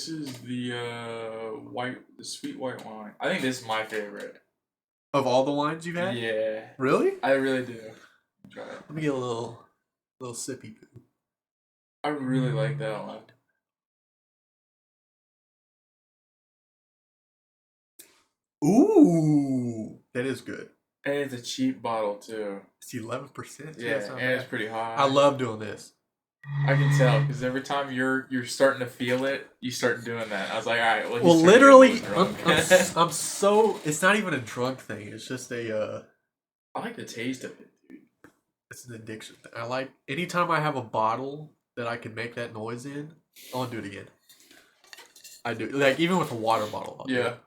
This is the sweet white wine. I think this is my favorite. Of all the wines you've had? Yeah. Really? I really do. Try it. Let me get a little sippy poo. I really like that one. Ooh, that is good. And it's a cheap bottle too. It's 11%. Yeah, and it's pretty high. I love doing this. I can tell because every time you're starting to feel it, you start doing that. I was like, all right. Well, literally, I'm so. It's not even a drunk thing. It's just a. I like the taste of it, dude. It's an addiction thing. I like anytime I have a bottle that I can make that noise in. I want to do it again. I do like even with a water bottle. Yeah.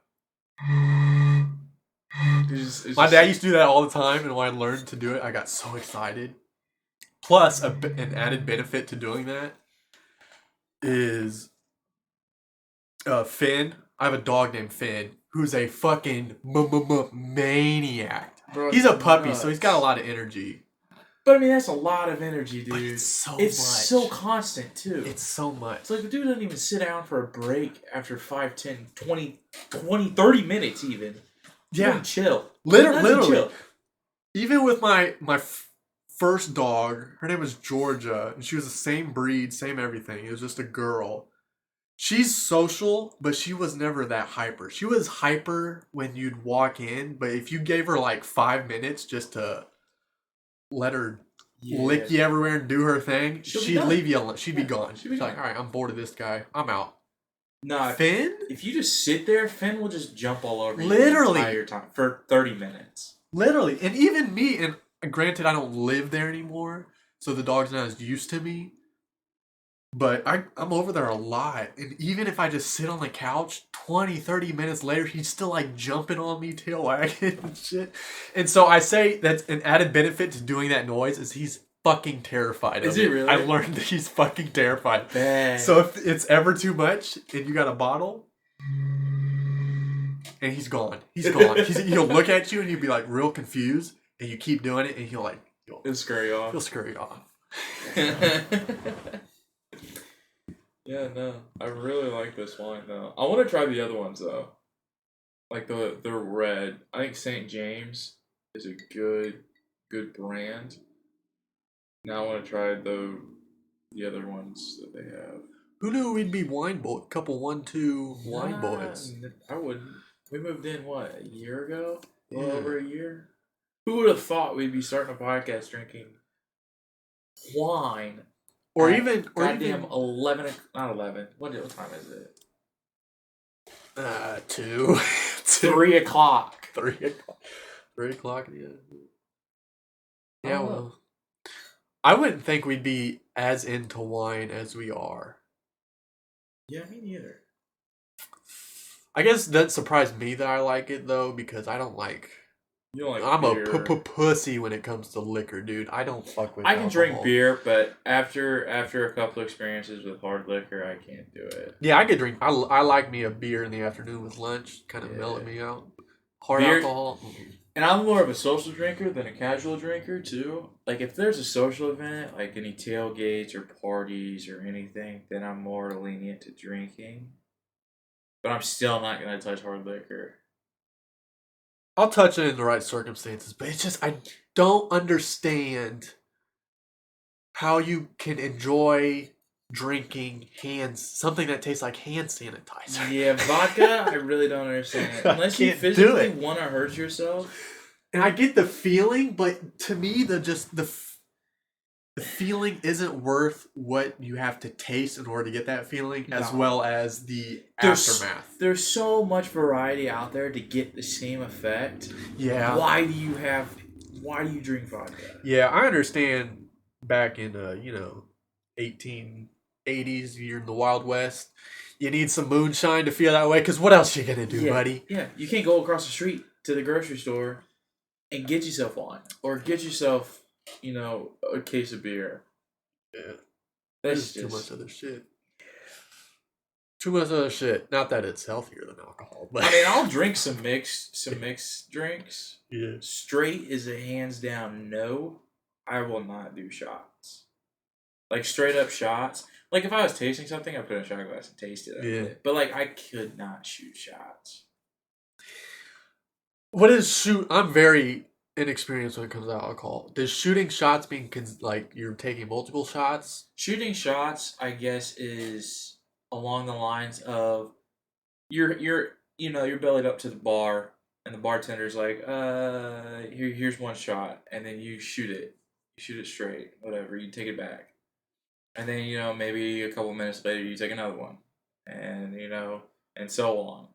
My dad used to do that all the time, and when I learned to do it, I got so excited. Plus, an added benefit to doing that is Finn. I have a dog named Finn who's a fucking maniac. Bro, he's a puppy, so he's got a lot of energy. But I mean, that's a lot of energy, dude. But it's so constant, too. It's so much. It's like the dude doesn't even sit down for a break after 5, 10, 20, 30 minutes even. Yeah. Chill. Literally. Chill. Even with my first dog, her name was Georgia, and she was the same breed, same everything. It was just a girl. She's social, but she was never that hyper. She was hyper when you'd walk in, but if you gave her like 5 minutes just to let her lick you everywhere and do her thing, she'd leave you alone. She'd be gone. She's like, all right, I'm bored of this guy. I'm out. Nah, Finn? If you just sit there, Finn will just jump all over you Literally. the entire time for 30 minutes. Literally. And even me, and granted, I don't live there anymore, so the dog's not as used to me. But I'm over there a lot. And even if I just sit on the couch, 20, 30 minutes later, he's still like jumping on me, tail wagging and shit. And so I say that's an added benefit to doing that noise is he's fucking terrified of it. Is he really? I learned that he's fucking terrified. Dang. So if it's ever too much and you got a bottle, and he's gone. He's gone. He'll look at you and you'll be like real confused. And you keep doing it, and he'll scurry off. He'll scurry off. Yeah, no, I really like this wine though. I want to try the other ones though, like the red. I think St. James is a good brand. Now I want to try the other ones that they have. Who knew we'd be wine boy? Couple 1-2 wine boys. I wouldn't. We moved in a year ago? A little over a year. Who would have thought we'd be starting a podcast drinking wine? Or even 11, not 11. What time is it? 2. 3 o'clock. 3 o'clock. 3 o'clock, yeah. Yeah, well. I wouldn't think we'd be as into wine as we are. Yeah, me neither. I guess that surprised me that I like it, though, because I don't like... You don't like I'm beer. a pussy when it comes to liquor, dude. I don't fuck with I can alcohol. drink beer, but after a couple experiences with hard liquor, I can't do it. Yeah, I could drink. I like me a beer in the afternoon with lunch. Kind of mellowed me out. Hard beer, alcohol. And I'm more of a social drinker than a casual drinker, too. Like, if there's a social event, like any tailgates or parties or anything, then I'm more lenient to drinking. But I'm still not going to touch hard liquor. I'll touch it in the right circumstances, but it's just, I don't understand how you can enjoy drinking something that tastes like hand sanitizer. Yeah, vodka, I really don't understand it. Unless you physically want to hurt yourself. And I get the feeling, but to me, the feeling isn't worth what you have to taste in order to get that feeling, as well as the aftermath. There's so much variety out there to get the same effect. Yeah. Why do you drink vodka? Yeah, I understand back in 1880s, you're in the Wild West. You need some moonshine to feel that way, because what else you gonna do, buddy? Yeah, you can't go across the street to the grocery store and get yourself wine or get yourself, a case of beer. Yeah, that's too much other shit. Too much other shit. Not that it's healthier than alcohol, but I mean, I'll drink some mixed drinks. Yeah, straight is a hands down no. I will not do shots. Like straight up shots. Like, if I was tasting something, I'd put it in a shot glass and taste it. Yeah. But, like, I could not shoot shots. What is shoot? I'm very inexperienced when it comes to alcohol. Does shooting shots mean like you're taking multiple shots? Shooting shots, I guess, is along the lines of you're bellied up to the bar, and the bartender's like, here's one shot, and then you shoot it. You shoot it straight, whatever. You take it back. And then, maybe a couple minutes later, you take another one. And, and so on.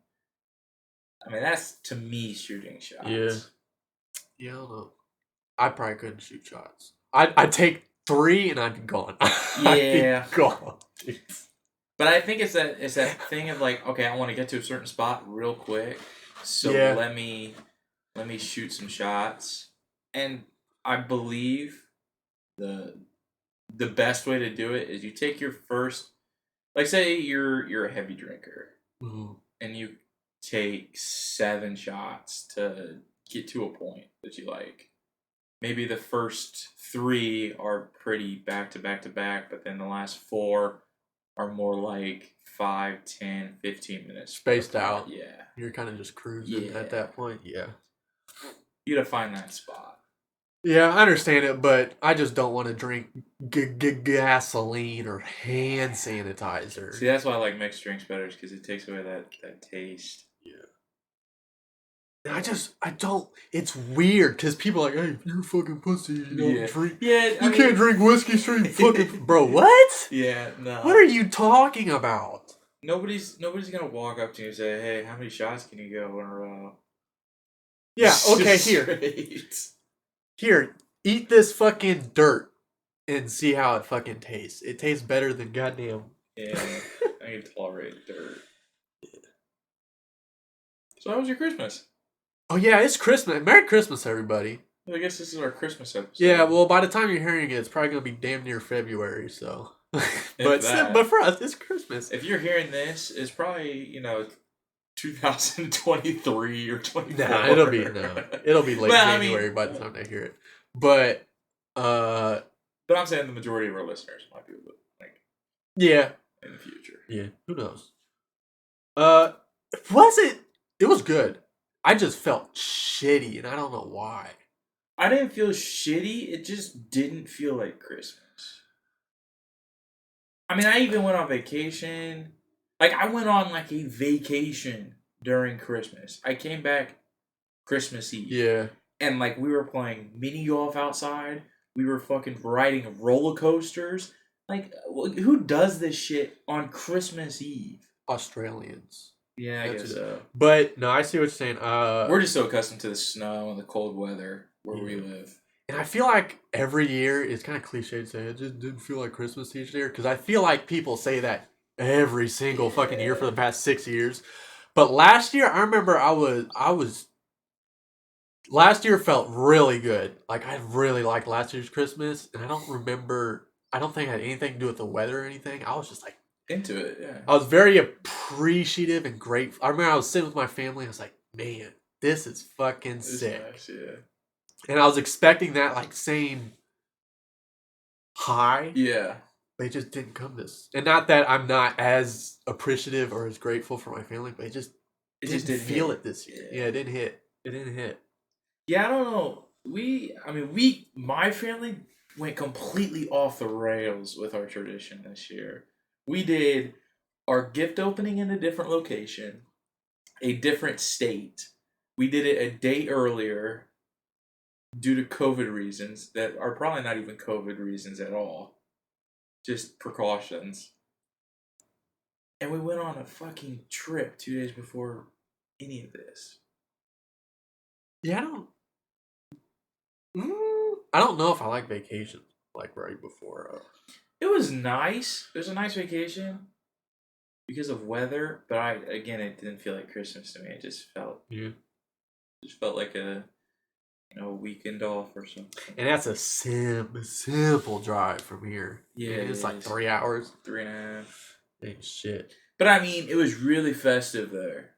I mean, that's, to me, shooting shots. Yeah. Yeah, I don't know. I probably couldn't shoot shots. I'd take 3 and I'd be gone. Yeah. I'd be gone. But I think it's that thing of like, okay, I want to get to a certain spot real quick. So let me shoot some shots. And I believe the best way to do it is you take your first, like, say you're a heavy drinker, and you take 7 shots to get to a point that you like. Maybe the first 3 are pretty back to back to back, but then the last 4 are more like 5, 10, 15 minutes spaced out. Yeah, you're kind of just cruising at that point. Yeah, you gotta find that spot. Yeah, I understand it, but I just don't want to drink gasoline or hand sanitizer. See, that's why I like mixed drinks better, because it takes away that taste. Yeah. And I don't. It's weird because people are like, "Hey, you're a fucking pussy. You don't drink. Yeah, you can't drink whiskey straight. Fucking bro, what? Yeah, no. What are you talking about? Nobody's gonna walk up to you and say, "Hey, how many shots can you go in a row?" Yeah. Okay. Here, eat this fucking dirt and see how it fucking tastes. It tastes better than goddamn. Yeah, I can tolerate dirt. So how was your Christmas? Oh yeah, it's Christmas. Merry Christmas, everybody. Well, I guess this is our Christmas episode. Yeah, well, by the time you're hearing it, it's probably gonna be damn near February. So, but for us, it's Christmas. If you're hearing this, it's probably 2023 or 24. Nah, it'll be late January by the time they hear it. But I'm saying the majority of our listeners might be like, yeah, in the future. Yeah, who knows? Was it? It was good. I just felt shitty, and I don't know why. I didn't feel shitty. It just didn't feel like Christmas. I mean, I even went on vacation. Like, I went on, like, a vacation during Christmas. I came back Christmas Eve. Yeah. And, like, we were playing mini golf outside. We were fucking riding roller coasters. Like, who does this shit on Christmas Eve? Australians. Yeah, I guess so. But, no, I see what you're saying. We're just so accustomed to the snow and the cold weather where we live. And I feel like every year, it's kind of cliche to say, it just didn't feel like Christmas each year. Because I feel like people say that every single fucking year for the past 6 years. But last year, I remember last year felt really good. Like, I really liked last year's Christmas. And I don't think it had anything to do with the weather or anything. I was just like, into it, yeah. I was very appreciative and grateful. I remember I was sitting with my family. I was like, man, this is fucking sick. Nice, yeah. And I was expecting that, like, same high. Yeah. But it just didn't come this. And not that I'm not as appreciative or as grateful for my family, but it just didn't feel it this year. Yeah, it didn't hit. It didn't hit. Yeah, I don't know. My family went completely off the rails with our tradition this year. We did our gift opening in a different location, a different state. We did it a day earlier due to COVID reasons that are probably not even COVID reasons at all. Just precautions. And we went on a fucking trip 2 days before any of this. Yeah, I don't know if I like vacations like right before. It was nice. It was a nice vacation because of weather, but it didn't feel like Christmas to me. It just felt like a weekend off or something. And that's a simple drive from here. Yeah, it's like 3 hours, 3.5. Ain't shit. But I mean, it was really festive there.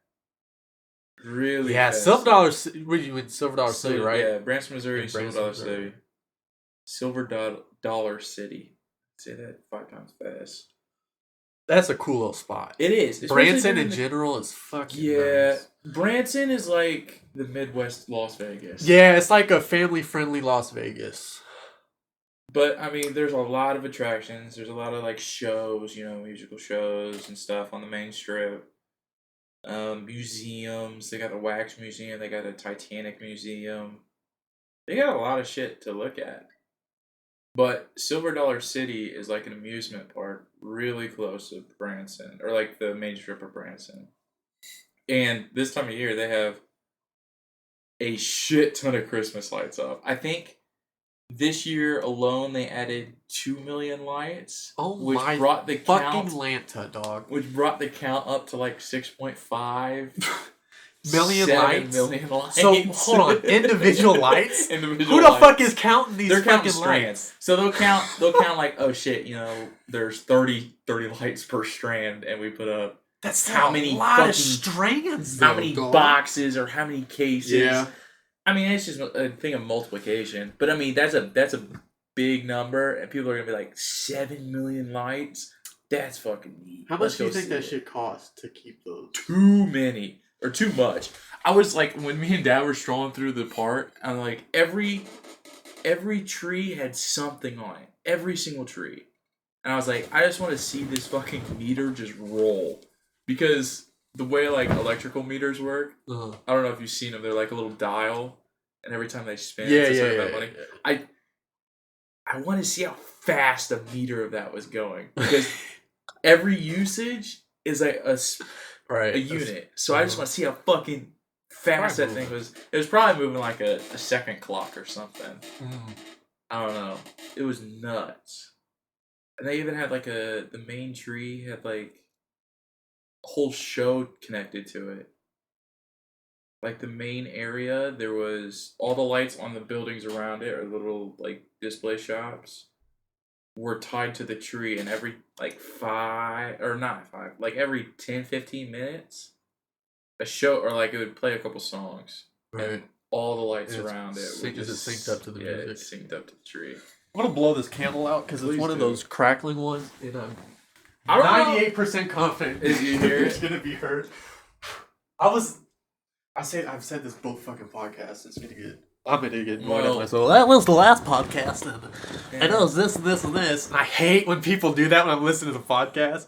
Really. Yeah, festive. Where you in Silver Dollar City, right? Yeah, Branson, Missouri, Silver Dollar City. Silver Dollar City. Say that 5 times fast. That's a cool little spot. It is. Branson in general is fucking nice. Branson is like the Midwest Las Vegas. Yeah, it's like a family-friendly Las Vegas. But, I mean, there's a lot of attractions. There's a lot of, like, shows, musical shows and stuff on the main strip. Museums. They got the Wax Museum. They got a Titanic Museum. They got a lot of shit to look at. But Silver Dollar City is like an amusement park really close to Branson. Or, like, the main strip of Branson. And this time of year, they have a shit ton of Christmas lights up. I think this year alone, they added 2 million lights. Oh which my brought the fucking count, Lanta, dog. Which brought the count up to like 6.5 million lights. Million lights. So hold on, individual lights. Individual Who the lights. fuck is counting these? They're fucking counting lights? strands. So they'll count like, oh shit, there's 30 lights per strand, and we put up that's how a many lot fucking of strands. how many boxes or how many cases. Yeah. I mean, it's just a thing of multiplication. But I mean, that's a big number, and people are gonna be like 7 million lights. That's fucking neat. How much do you think that shit costs to keep those? Too many or too much. I was like, when me and Dad were strolling through the park, I'm like, every tree had something on it. Every single tree, and I was like, I just want to see this fucking meter just roll, because the way like electrical meters work, I don't know if you've seen them. They're like a lit's dial, and every time they spin, it's a certain amount of money. I want to see how fast a meter of that was going, because every usage is like a unit. So I just want to see how fucking fast that thing was. It was probably moving like a second clock or something. I don't know. It was nuts. And they even had like the main tree had like a whole show connected to it. Like the main area, there was all the lights on the buildings around it, or little like display shops, were tied to the tree, and every like every 10-15 minutes, a show, or like it would play a couple songs. Right. And all the lights around it Is it synced up to the music? It's synced up to the tree. I'm gonna blow this candle out because it's one of those crackling ones, and I'm 98% confident is you hear it's gonna be heard. I've said this both fucking podcasts. I'm gonna get annoyed at myself. That was the last podcast, and I know it was this and this and this. And I hate when people do that when I'm listening to the podcast.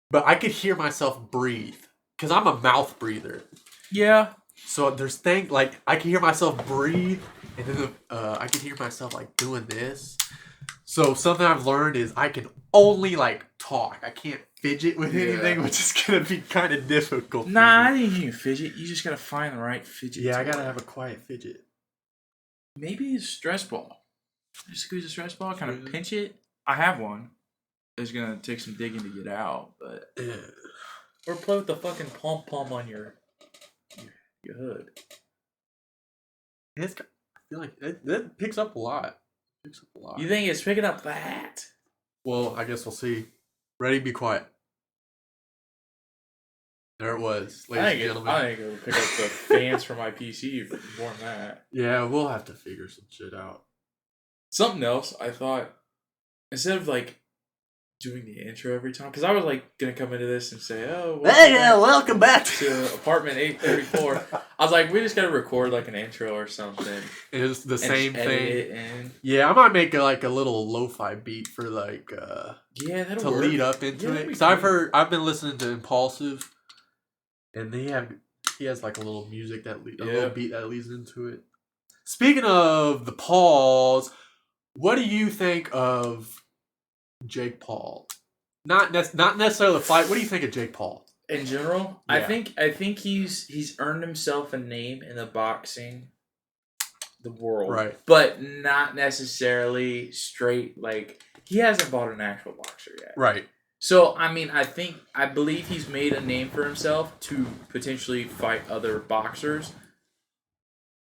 But I could hear myself breathe because I'm a mouth breather. Yeah. So there's things like I can hear myself breathe, and then I can hear myself like doing this. So something I've learned is I can only like talk. I can't fidget with anything, which is gonna be kind of difficult. Nah, I think you can fidget. You just gotta find the right fidget. Yeah, I gotta have a quiet fidget. Maybe a stress ball. Just squeeze a stress ball, kind of pinch it. I have one. It's gonna take some digging to get out, but or play with the fucking pom on your hood. I feel like that picks up a lot. You think it's picking up that? Well, I guess we'll see. Ready, be quiet. There it was, ladies and gentlemen. I think it'll pick up the fans for my PC more than that. Yeah, we'll have to figure some shit out. Something else, I thought, instead of like doing the intro every time, because I was like gonna come into this and say, "Oh, welcome back to apartment 834." I was like, we just gotta record like an intro or something. It's the same thing. And yeah, I might make a little lo-fi beat for like that'll to work. lead up into it. Because I've been listening to Impulsive, and he has like a little music little beat that leads into it. Speaking of the Pauls, what do you think of Jake Paul? Not necessarily the fight. What do you think of Jake Paul in general? Yeah. I think he's earned himself a name in the boxing world, right? But not necessarily straight. Like he hasn't fought an actual boxer yet, right? So I mean, I believe he's made a name for himself to potentially fight other boxers.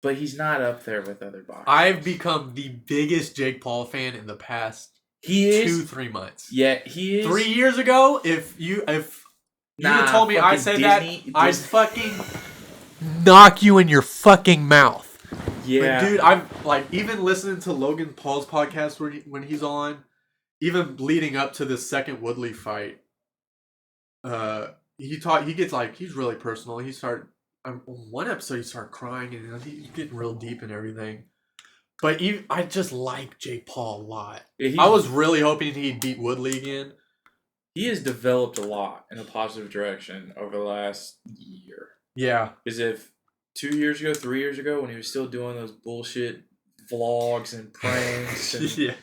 But he's not up there with other boxers. I've become the biggest Jake Paul fan in the past 2-3 months. Yeah, he is. 3 years ago, if you had told me I said Disney. I'd fucking knock you in your fucking mouth. Yeah. But dude, I'm like, even listening to Logan Paul's podcast when he's on, even leading up to this second Woodley fight, he gets like he's really personal. He started one episode he started crying and he's getting real deep and everything. But I just like Jake Paul a lot. Yeah, I was really hoping he'd beat Woodley again. He has developed a lot in a positive direction over the last year. Yeah. Because if 2 years ago, 3 years ago, when he was still doing those bullshit vlogs and pranks and Yeah.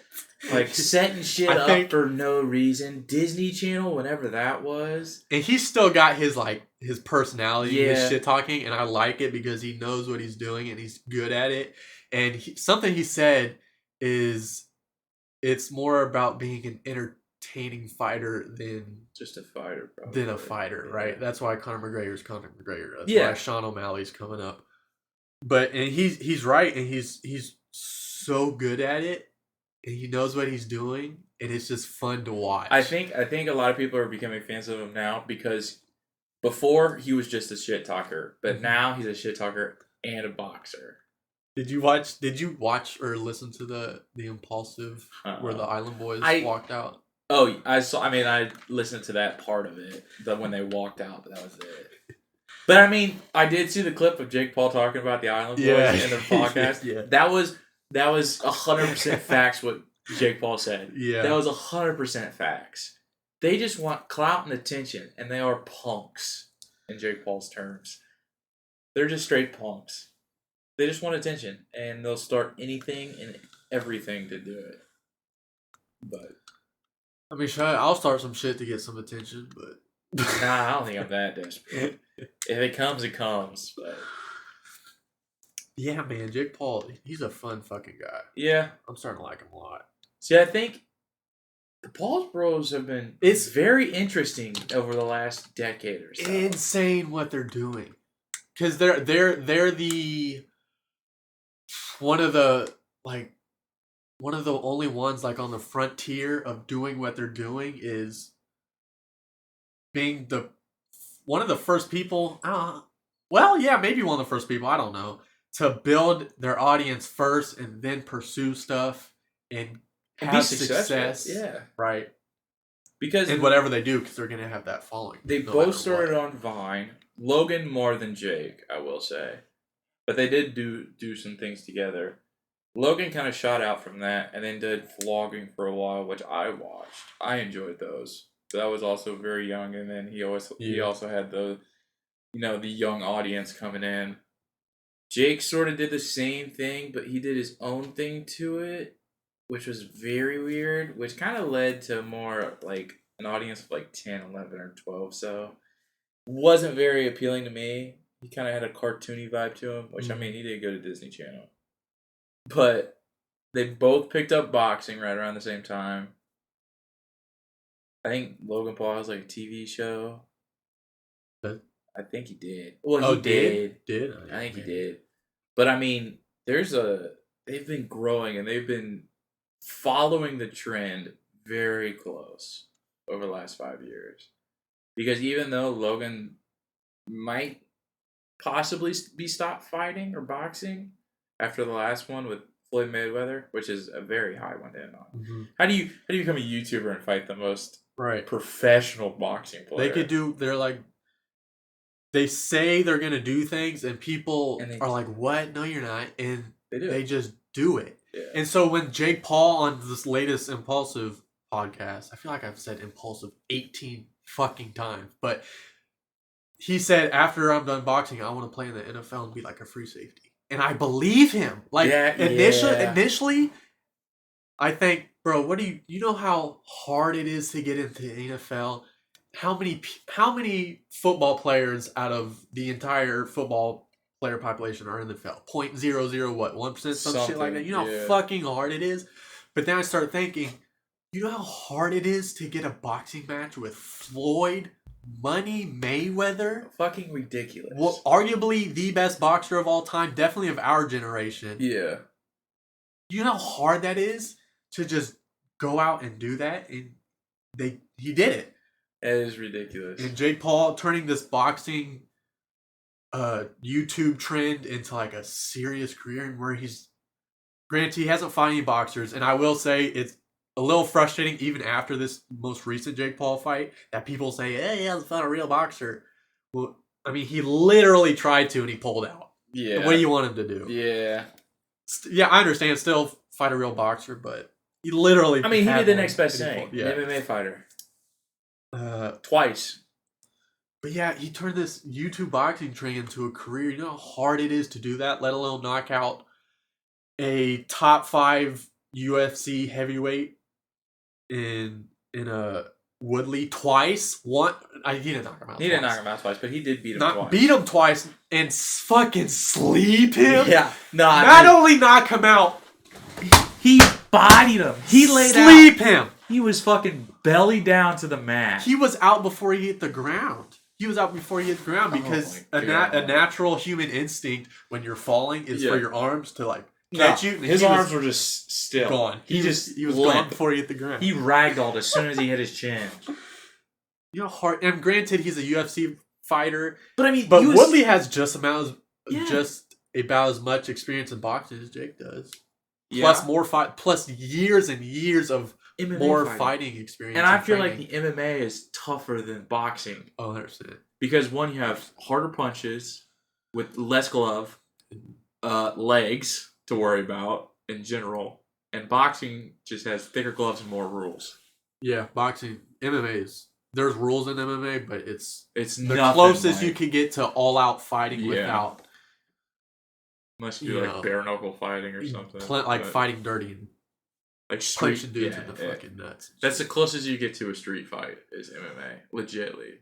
like setting shit up for no reason, Disney Channel, whenever that was, and he's still got his personality, his shit talking, and I like it because he knows what he's doing and he's good at it. And something he said is, it's more about being an entertaining fighter than just a fighter, probably. Than a fighter, right? That's why Conor McGregor's Conor McGregor. That's Yeah. why Sean O'Malley's coming up. But and he's right, and he's so good at it, and he knows what he's doing, and it's just fun to watch. I think a lot of people are becoming fans of him now because before he was just a shit talker, but now he's a shit talker and a boxer. Did you watch or listen to the Impulsive where the Island Boys walked out? Oh, I saw. I mean, I listened to that part of it, when they walked out, but that was it. But I mean, I did see the clip of Jake Paul talking about the Island Boys in the podcast. Yeah. That was 100% facts. What Jake Paul said. Yeah, that was 100% facts. They just want clout and attention, and they are punks in Jake Paul's terms. They're just straight punks. They just want attention, and they'll start anything and everything to do it. But I mean, I'll start some shit to get some attention, but nah, I don't think I'm that desperate. If it comes, it comes. But yeah, man, Jake Paul, he's a fun fucking guy. Yeah, I'm starting to like him a lot. See, I think the Paul's Bros have been very interesting over the last decade or so. Insane what they're doing, because they're the one of the only ones on the frontier of doing what they're doing, is being one of the first people. Well, yeah, maybe one of the first people. I don't know, to build their audience first and then pursue stuff and have success. Yeah, right. Because in whatever they do, because they're gonna have that following. They both started on Vine. Logan more than Jake, I will say, but they did do some things together. Logan kind of shot out from that and then did vlogging for a while, which I watched. I enjoyed those. But I was also very young, and then he also had the young audience coming in. Jake sort of did the same thing, but he did his own thing to it, which was very weird, which kind of led to more an audience of 10, 11, or 12. So wasn't very appealing to me. He kind of had a cartoony vibe to him, which I mean, he did go to Disney Channel. But they both picked up boxing right around the same time. I think Logan Paul has a TV show. I think he did. Well, he did. I think he did. But I mean, they've been growing and they've been following the trend very close over the last 5 years. Because even though Logan might possibly be stopped fighting or boxing after the last one with Floyd Mayweather, which is a very high one to end on. Mm-hmm. How do you become a YouTuber and fight the most professional boxing player? They say they're gonna do things, and people are like, "What? No, you're not," and they just do it. Yeah. And so when Jake Paul on this latest Impulsive podcast, I feel like I've said Impulsive 18 fucking times, but he said, after I'm done boxing, I want to play in the NFL and be like a free safety. And I believe him. Initially, I think, bro, what do you know how hard it is to get into the NFL? How many football players out of the entire football player population are in the NFL? 0.00 some shit like that. You know how fucking hard it is? But then I started thinking, you know how hard it is to get a boxing match with Floyd Money Mayweather? Fucking ridiculous. Well, arguably the best boxer of all time, definitely of our generation. Yeah. You know how hard that is to just go out and do that? And he did it. It is ridiculous. And Jake Paul turning this boxing YouTube trend into a serious career, and where granted, he hasn't fought any boxers, and I will say a little frustrating even after this most recent Jake Paul fight that people say, hey, he hasn't found a real boxer. Well, I mean, he literally tried to and he pulled out. Yeah. And what do you want him to do? Yeah. Yeah, I understand. Still fight a real boxer, but he literally. I mean, he did the next best thing. Yeah. An MMA fighter. Twice. But yeah, he turned this YouTube boxing training into a career. You know how hard it is to do that, let alone knock out a top 5 UFC heavyweight in a Woodley twice. He didn't knock him out. He didn't knock him out twice, but he did beat him twice. Beat him twice and fucking sleep him. Yeah, not only knock him out, he bodied him. He laid out. Sleep him. He was fucking belly down to the mat. He was out before he hit the ground. Because a natural human instinct when you're falling is for your arms to like catch you. His arms were just still gone. He was limp. gone before he hit the ground. He ragdolled as soon as he hit his chin. You know, hard. And granted, he's a UFC fighter, but I mean, Woodley has just about as much experience in boxing as Jake does. Yeah. Plus years and years of MMA more fighting experience. And I feel like the MMA is tougher than boxing. Oh, 100%. Because one, you have harder punches with less glove, legs to worry about in general, and boxing just has thicker gloves and more rules. Yeah, boxing, MMA there's rules in MMA, but it's the closest you can get to all out fighting without. Must be like bare knuckle fighting or something. Fighting dirty and like punching dudes in the fucking nuts. That's the closest you get to a street fight is MMA. Legitly.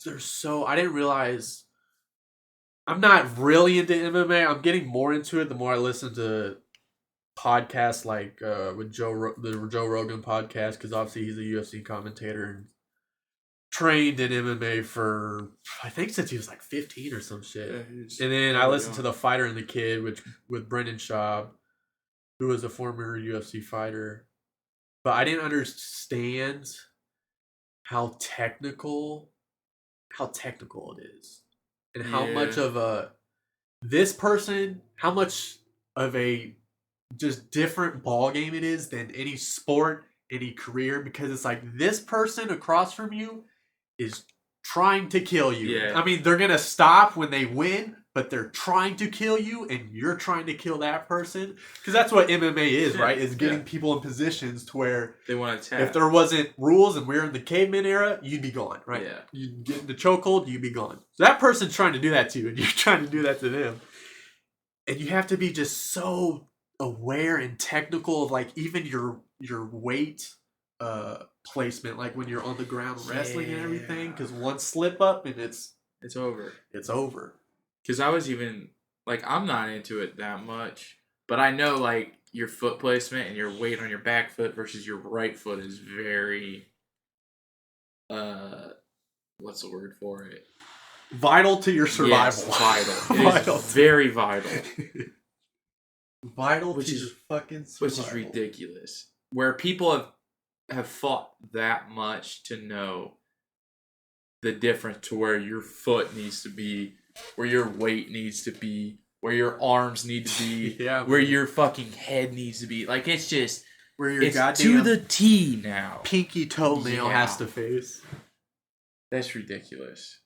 They're so I didn't realize I'm not really into MMA. I'm getting more into it the more I listen to podcasts like with the Joe Rogan podcast, because obviously he's a UFC commentator and trained in MMA for I think since he was like 15 or some shit. Yeah, and then I listened to The Fighter and the Kid, with Brendan Schaub, who was a former UFC fighter. But I didn't understand how technical it is. And how much of how much of a just different ball game it is than any sport, any career, because it's like this person across from you is trying to kill you. Yeah. I mean, they're going to stop when they win, but they're trying to kill you and you're trying to kill that person. Because that's what MMA is, right? Is getting people in positions to where they want to attack. If there wasn't rules and we were in the caveman era, you'd be gone, right? Yeah. You'd get in the chokehold, you'd be gone. So that person's trying to do that to you and you're trying to do that to them. And you have to be just so aware and technical of like even your weight placement, like when you're on the ground wrestling and everything, because one slip up and it's over. It's over. Because I was even like, I'm not into it that much, but I know like your foot placement and your weight on your back foot versus your right foot is very what's the word for it? Vital to your survival. Yes, vital. It is very vital. Vital to your fucking survival. Which is ridiculous. Where people have fought that much to know the difference to where your foot needs to be, where your weight needs to be, where your arms need to be, where your fucking head needs to be. Like, it's just, where your it's to the T now. Pinky toenail has to face. That's ridiculous.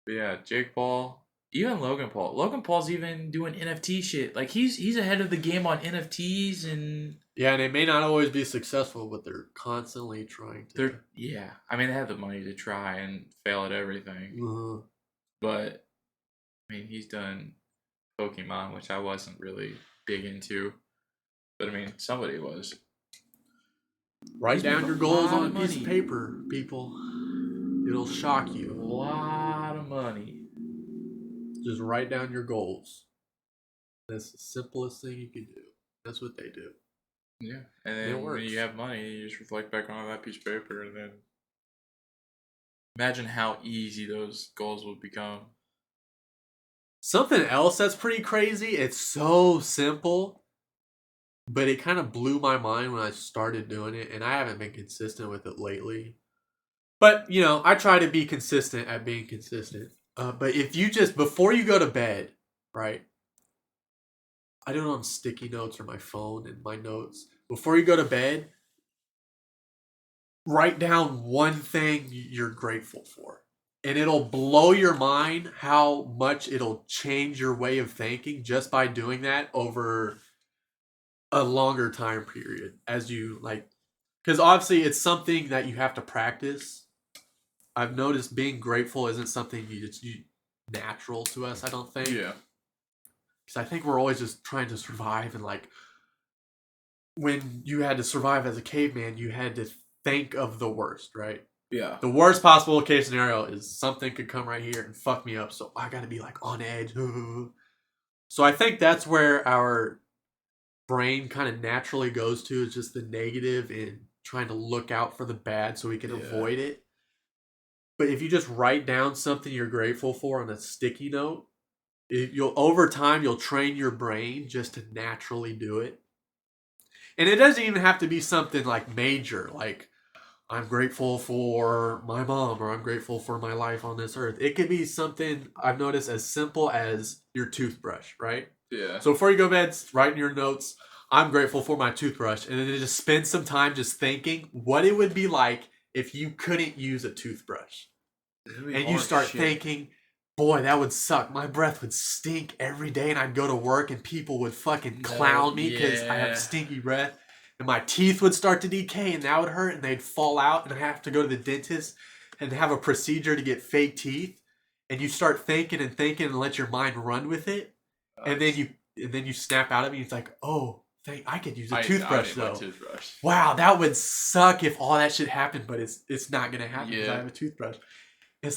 But yeah, Jake Paul, even Logan Paul. Logan Paul's even doing NFT shit. Like, he's ahead of the game on NFTs and... Yeah, and they may not always be successful, but they're constantly trying to... I mean, they have the money to try and fail at everything. Uh-huh. But, I mean, he's done Pokemon, which I wasn't really big into. But, I mean, somebody was. Write down your goals on a piece of paper, people. It'll shock you. A lot of money. Just write down your goals. That's the simplest thing you can do. That's what they do. Yeah, and then when you have money, you just reflect back on that piece of paper, and then imagine how easy those goals will become. Something else that's pretty crazy, it's so simple, but it kind of blew my mind when I started doing it, and I haven't been consistent with it lately. But, you know, I try to be consistent at being consistent. But if you just, before you go to bed, right, I do it on sticky notes or my phone and my notes. Before you go to bed, write down one thing you're grateful for. And it'll blow your mind how much it'll change your way of thinking just by doing that over a longer time period. As you like, because obviously it's something that you have to practice. I've noticed being grateful isn't something it's natural to us, I don't think. Yeah. Because I think we're always just trying to survive, and like when you had to survive as a caveman, you had to think of the worst, right? Yeah. The worst possible case scenario is something could come right here and fuck me up, so I gotta be like on edge. So I think that's where our brain kind of naturally goes to, is just the negative and trying to look out for the bad so we can avoid it. But if you just write down something you're grateful for on a sticky note, over time you'll train your brain just to naturally do it. And it doesn't even have to be something like major, like I'm grateful for my mom or I'm grateful for my life on this earth. It could be something I've noticed as simple as your toothbrush, right? Yeah. So before you go to bed, write in your notes, I'm grateful for my toothbrush. And then just spend some time just thinking what it would be like if you couldn't use a toothbrush. And you start thinking, boy, that would suck. My breath would stink every day, and I'd go to work, and people would fucking clown me because I have stinky breath. And my teeth would start to decay, and that would hurt, and they'd fall out, and I have to go to the dentist and have a procedure to get fake teeth. And you start thinking and let your mind run with it, and then you snap out of it. And it's like, oh, I could use a toothbrush though. Wow, that would suck if all that shit happened, but it's not gonna happen because I have a toothbrush. It's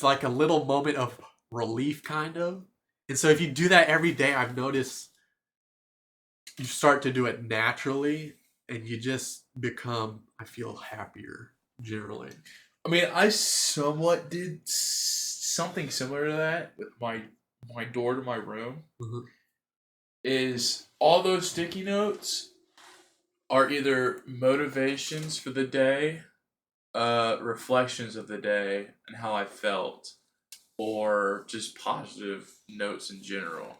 like a little moment of relief, kind of. And so if you do that every day, I've noticed you start to do it naturally, and you just become, I feel, happier generally. I mean, I somewhat did something similar to that with my door to my room. Mm-hmm. Is all those sticky notes are either motivations for the day, reflections of the day and how I felt, or just positive notes in general.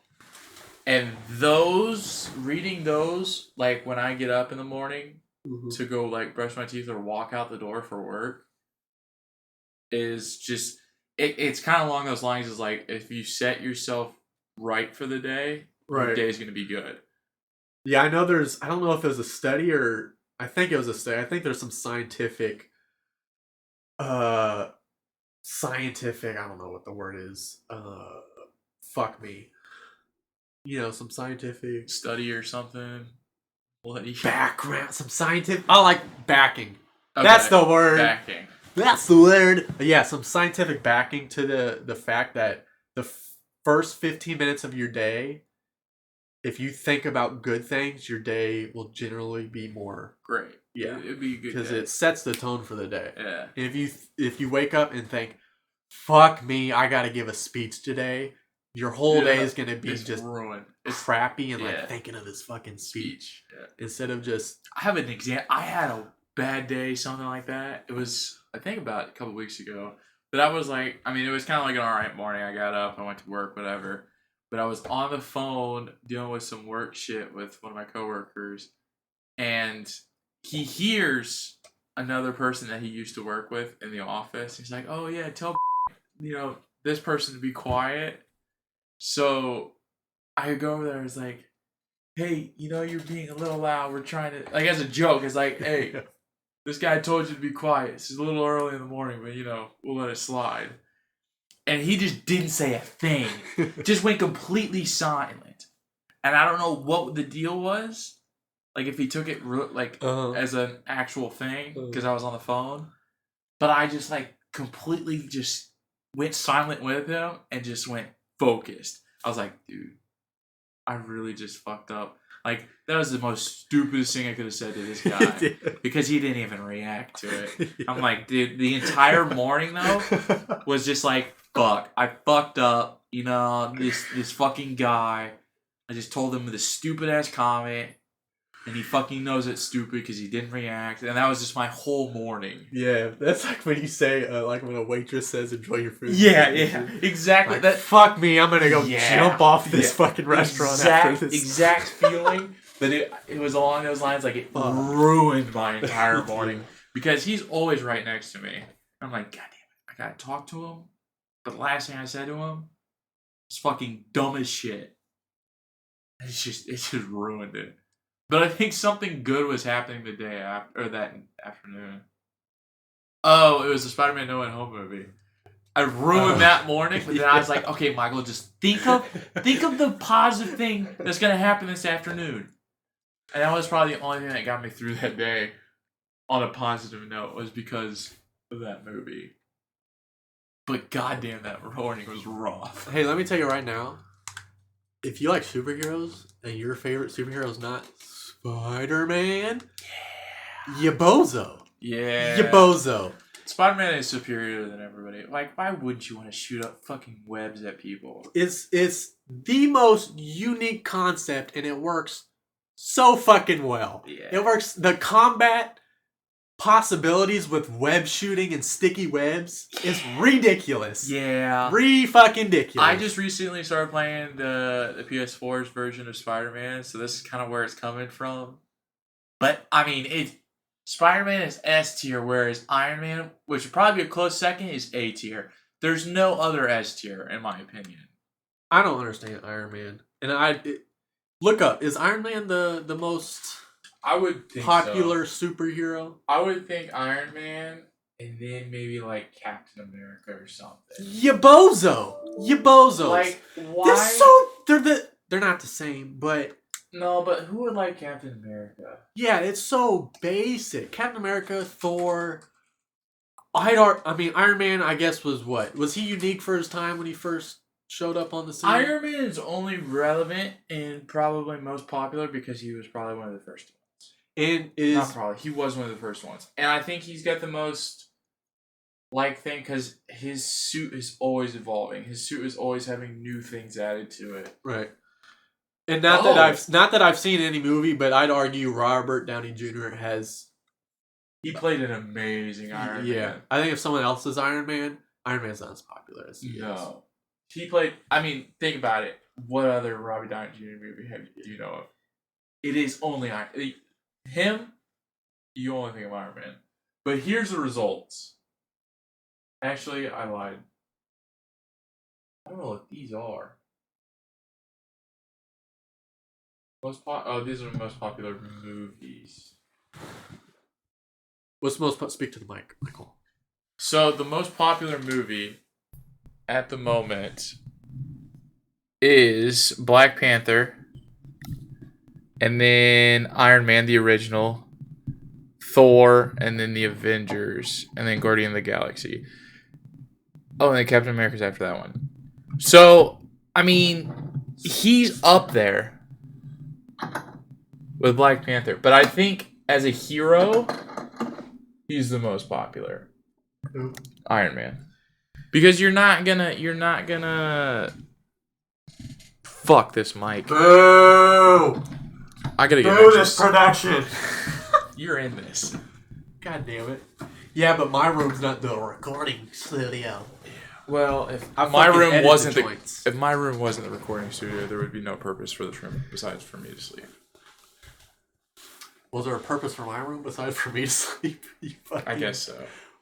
And reading those, like when I get up in the morning to go like brush my teeth or walk out the door for work, is just, it's kind of along those lines as like, if you set yourself right for the day, your day's going to be good. Yeah, I know I don't know if it was a study or, I think it was a study. I think there's some scientific, I don't know what the word is. Fuck me. Some scientific study or something. Background, some scientific. I like backing. Okay. That's the word. Backing. That's the word. Yeah, some scientific backing to the fact that the first 15 minutes of your day, if you think about good things, your day will generally be more great. Yeah, it'd be a good because it sets the tone for the day. Yeah. And if you wake up and think, "Fuck me, I got to give a speech today," your whole day is gonna be just ruined. It's crappy and like thinking of this fucking speech instead of just. I have an example. I had a bad day, something like that. It was, I think, about a couple weeks ago. But I was like, I mean, it was kind of like an alright morning. I got up, I went to work, whatever. But I was on the phone dealing with some work shit with one of my coworkers, and he hears another person that he used to work with in the office. He's like, "Oh yeah, tell this person to be quiet." So I go over there. And it's like, "Hey, you're being a little loud. We're trying to," like, as a joke. It's like, "Hey, this guy told you to be quiet. It's a little early in the morning, but we'll let it slide." And he just didn't say a thing. Just went completely silent. And I don't know what the deal was. Like, if he took it as an actual thing, because I was on the phone. But I just like completely just went silent with him and just went focused. I was like, dude, I really just fucked up. Like, that was the most stupidest thing I could have said to this guy. Because he didn't even react to it. Yeah. I'm like, dude, the entire morning, though, was just like, fuck. I fucked up. This fucking guy. I just told him this stupid-ass comment. And he fucking knows it's stupid because he didn't react. And that was just my whole morning. Yeah, that's like when you say, like when a waitress says, "Enjoy your food." Yeah, exactly. Like, fuck me, I'm gonna go jump off this fucking restaurant after this. Exact feeling. But it was along those lines. Like, it ruined my entire morning. Because he's always right next to me. I'm like, God damn it, I gotta talk to him. But the last thing I said to him was fucking dumb as shit. It just ruined it. But I think something good was happening the day after, or that afternoon. Oh, it was the Spider-Man No Way Home movie. I ruined that morning, but then I was like, okay, Michael, just think of the positive thing that's gonna happen this afternoon. And that was probably the only thing that got me through that day on a positive note, was because of that movie. But goddamn, that morning was rough. Hey, let me tell you right now, if you like superheroes and your favorite superhero is not Spider-Man, you bozo. Yeah. You bozo. Spider-Man is superior than everybody. Like, why wouldn't you want to shoot up fucking webs at people? It's the most unique concept, and it works so fucking well. Yeah. It works. The combat possibilities with web shooting and sticky webs is ridiculous. Yeah. Fucking ridiculous. I just recently started playing the PS4's version of Spider-Man, so this is kind of where it's coming from. But, I mean, Spider-Man is S tier, whereas Iron Man, which would probably be a close second, is A tier. There's no other S tier, in my opinion. I don't understand Iron Man. And look up, is Iron Man the most I would think popular superhero? I would think Iron Man, and then maybe like Captain America or something. You bozo. You bozos. Like, why? They're not the same, but No, but who would like Captain America? yeah, it's so basic. Captain America, Thor. Iron Man, I guess, was what? Was he unique for his time when he first showed up on the scene? Iron Man is only relevant and probably most popular because he was probably one of the first ones. And Not probably. He was one of the first ones. And I think he's got the most thing because his suit is always evolving. His suit is always having new things added to it. right. And not that I've seen any movie, but I'd argue Robert Downey Jr. He played an amazing Iron Man. I think if someone else is Iron Man's not as popular as he is. No. He played, think about it. What other Robbie Downey Jr. movie do you know of? It is only Iron Man. Him, you only think of Iron Man. But here's the results. Actually, I lied. I don't know what these are. These are the most popular movies. What's the most speak to the mic, Michael? So the most popular movie at the moment is Black Panther, and then Iron Man the original, Thor, and then the Avengers, and then Guardian of the Galaxy. Oh, and then Captain America's after that one. So, he's up there with Black Panther, but I think as a hero, he's the most popular. Who? Iron Man. Because you're not gonna fuck this mic. Boo! I gotta get Boo this production. You're in this. God damn it. Yeah, but my room's not the recording studio. Well, if I my fucking room edit wasn't the the joints. if my room wasn't the recording studio, there would be no purpose for this room besides for me to sleep. Was there a purpose for my room besides for me to sleep? You fucking I guess so.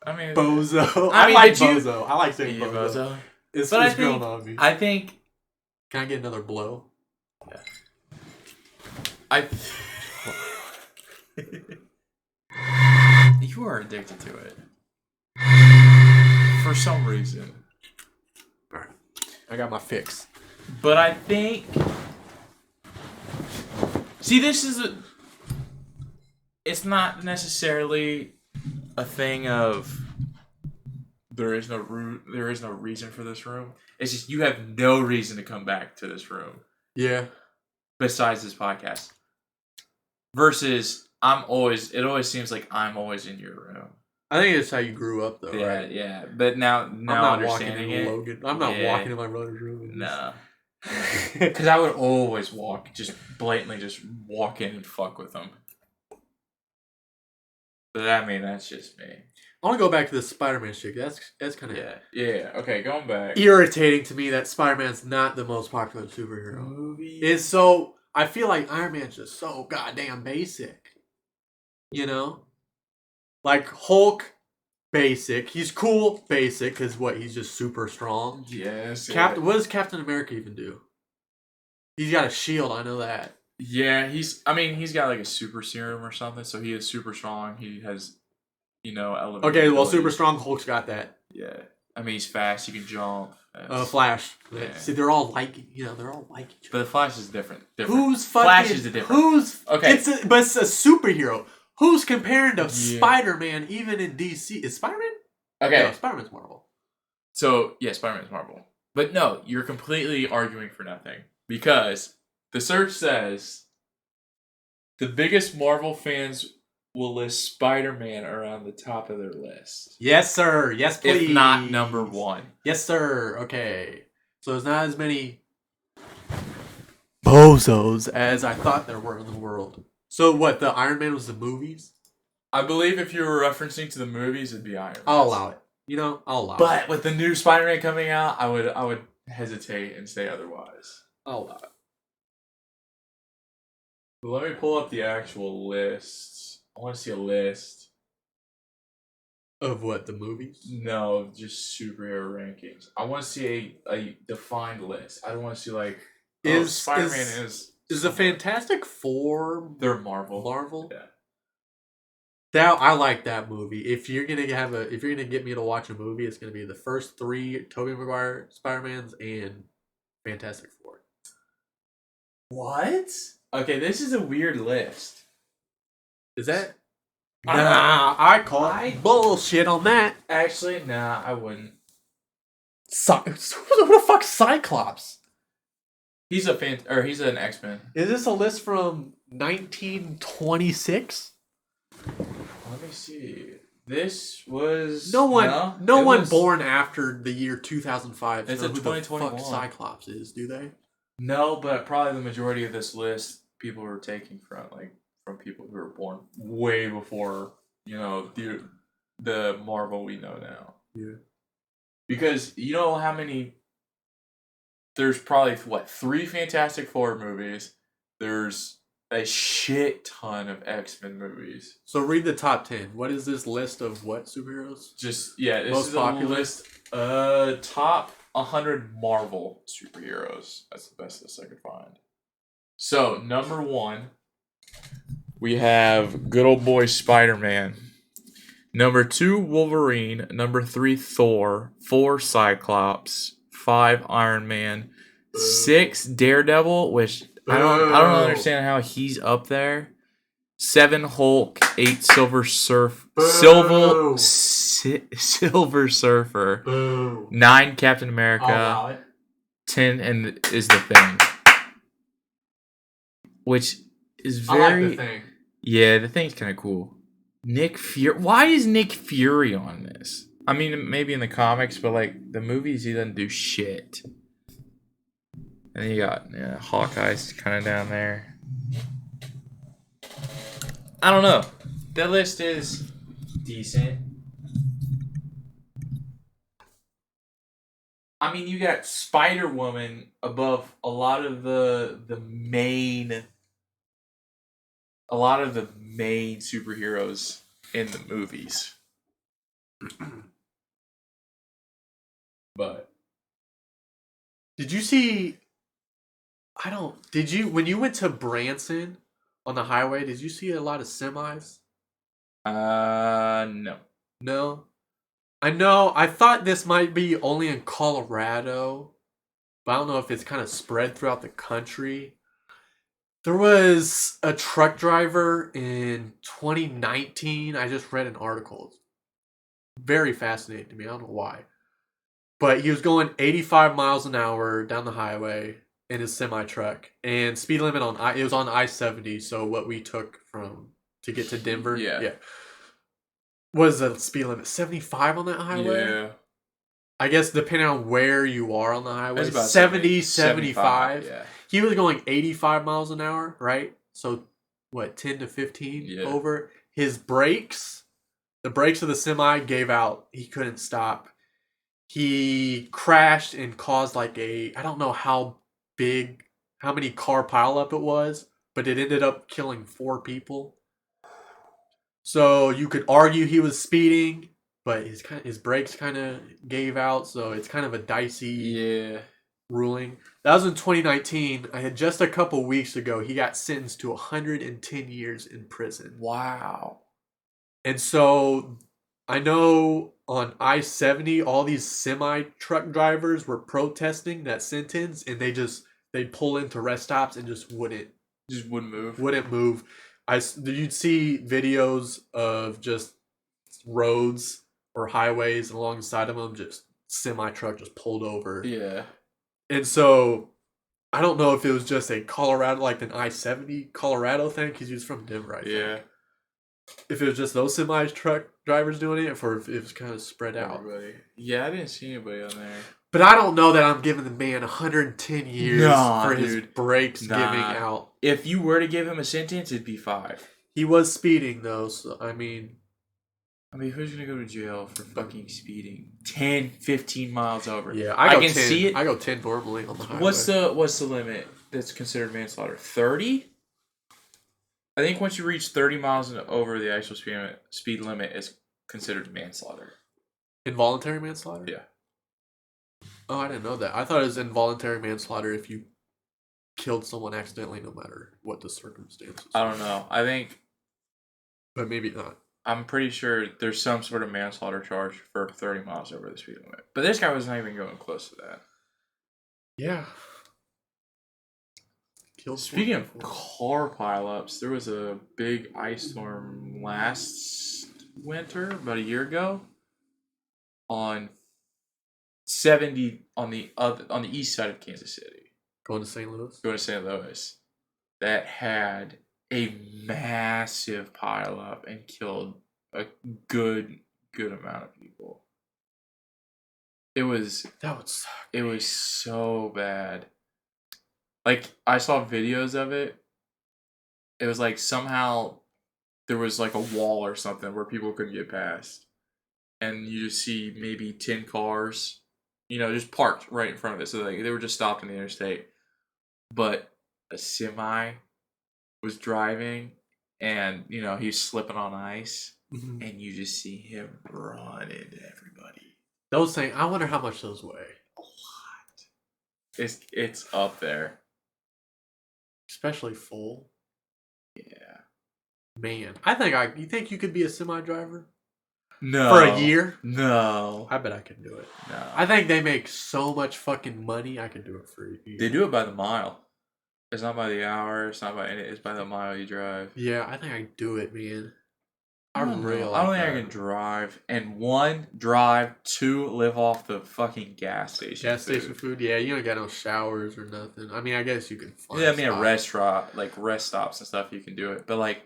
bozo. I mean, like did you- bozo. I like saying Yeah, bozo. bozo. It's But growing on me. I think Can I get another blow? You are addicted to it for some reason. Alright. I got my fix. But I think... See, it's not necessarily a thing of There is no reason for this room. it's just you have no reason to come back to this room Yeah. besides this podcast. Versus it always seems like I'm always in your room. I think it's how you grew up, though, right? Yeah. But now I'm not walking understanding into it. Logan. I'm not Yeah. walking in my brother's room. No. Because I would always blatantly just walk in and fuck with them. But that's just me. I want to go back to the Spider-Man shit. That's kind of Yeah. Okay, going back. irritating to me that Spider-Man's not the most popular superhero. Movie. It's so I feel like Iron Man's just so goddamn basic. You know, like Hulk, basic. He's cool, basic, because he's just super strong. Yes. What does Captain America even do? He's got a shield. I know that. Yeah, he's got like a super serum or something, so he is super strong. He has, elevated. Okay, well, abilities. super strong Hulk's got that. Yeah, he's fast. He can jump. Flash. Yeah. See, they're all like each other. But the Flash is different. Who's fucking? Flash is the different. Who's okay? But it's a superhero. Who's comparing to Spider-Man even in DC? Is Spider-Man? Okay, no, Spider-Man's Marvel. So yeah, Spider-Man's Marvel. But no, you're completely arguing for nothing because the search says the biggest Marvel fans will list Spider-Man around the top of their list. Yes, sir. Yes, please. If not number one. Yes, sir. Okay. So there's not as many bozos as I thought there were in the world. So what, the Iron Man was the movies? I believe if you were referencing to the movies, it'd be Iron Man. I'll allow it. I'll allow it. But with the new Spider-Man coming out, I would hesitate and say otherwise. I'll allow it. But let me pull up the actual list. I want to see a list. Of what, the movies? No, just superhero rankings. I want to see a defined list. I don't want to see like Spider-Man is the Fantastic Four? They're Marvel. Marvel? Yeah. I like that movie. If you're gonna get me to watch a movie, it's gonna be the first 3 Tobey Maguire Spider-Mans and Fantastic Four. What? Okay, this is a weird list. Is that? Nah, I call bullshit on that. Actually, nah, I wouldn't. Who the fuck's Cyclops? He's an X-Men. Is this a list from 1926? Let me see. This was no one born after the year 2005. It's a 2021. Fuck Cyclops is, do they? No, but probably the majority of this list people were taking from people who were born way before the Marvel we know now. Yeah. Because you know how many. There's probably 3 Fantastic Four movies. There's a shit ton of X-Men movies. So read the top 10. What is this list of what superheroes? This most is popular? a list. Top 100 Marvel superheroes. That's the best list I could find. So number 1, we have good old boy Spider-Man. Number 2, Wolverine. Number 3, Thor. 4, Cyclops. 5, Iron Man. 6, Daredevil, which I don't understand how he's up there. 7, Hulk. 8, Silver Surfer. Boo. 9, Captain America. 10 and is the Thing. Which is very. I like the Thing. Yeah, the Thing's kind of cool. Nick Fury. Why is Nick Fury on this? I mean, maybe in the comics, but like the movies, he doesn't do shit. And then you got Hawkeye's kind of down there. I don't know. That list is decent. I mean, you got Spider-Woman above a lot of the main superheroes in the movies. But did you see? When you went to Branson on the highway, did you see a lot of semis? No. No. I know. I thought this might be only in Colorado, but I don't know if it's kind of spread throughout the country. There was a truck driver in 2019. I just read an article. Very fascinating to me. I don't know why. But he was going 85 miles an hour down the highway in his semi-truck. And speed limit it was on I-70, so what we took to get to Denver. Yeah. Was the speed limit 75 on that highway? Yeah. I guess depending on where you are on the highway, It's about 70, 75. 75. Yeah. He was going 85 miles an hour, right? So, what, 10 to 15 Yeah. over? His brakes, the brakes of the semi gave out. He couldn't stop. He crashed and caused like I don't know how many car pileup it was, but it ended up killing 4 people. So you could argue he was speeding, but his brakes kind of gave out, so it's kind of a dicey ruling. That was in 2019. I had just a couple weeks ago, he got sentenced to 110 years in prison. Wow. And so I know on I-70, all these semi-truck drivers were protesting that sentence, and they'd pull into rest stops and just wouldn't move. You'd see videos of just roads or highways, and alongside of them, just semi-truck just pulled over. Yeah. And so I don't know if it was just a Colorado, like an I-70 Colorado thing, because he was from Denver, I think. Yeah. If it was just those semi-truck drivers doing it, or if it was kind of spread out. Everybody. Yeah, I didn't see anybody on there. But I don't know that I'm giving the man 110 years for his brakes giving out. If you were to give him a sentence, it'd be 5. He was speeding, though, so I mean, who's going to go to jail for fucking speeding? 10, 15 miles over. Yeah, I can 10. see it. I go 10 normally on the highway. What's the limit that's considered manslaughter? 30? I think once you reach 30 miles over the actual speed limit is considered manslaughter. Involuntary manslaughter? Yeah. Oh, I didn't know that. I thought it was involuntary manslaughter if you killed someone accidentally, no matter what the circumstances. I don't know. I think... But maybe not. I'm pretty sure there's some sort of manslaughter charge for 30 miles over the speed limit. But this guy was not even going close to that. Yeah. Speaking of car pileups, there was a big ice storm last winter, about a year ago, on 70 on the east side of Kansas City. Going to St. Louis? That had a massive pileup and killed a good amount of people. That would suck. It was so bad. Like, I saw videos of it. It was like somehow there was like a wall or something where people couldn't get past. And you just see maybe 10 cars, just parked right in front of it. So they were just stopped in the interstate. But a semi was driving and, he's slipping on ice. Mm-hmm. And you just see him run into everybody. Those things, I wonder how much those weigh. A lot. It's up there. Especially full. Yeah. Man, you think you could be a semi driver? No. For a year? No. I bet I could do it. No. I think they make so much fucking money, I could do it for a year. They do it by the mile. It's not by the hour, it's by the mile you drive. Yeah, I think I can do it, man. I don't think I can drive. And 1, drive. 2, live off the fucking gas station. Station food. Yeah, you don't got no showers or nothing. I mean, I guess you can find a restaurant, like rest stops and stuff, you can do it. But like,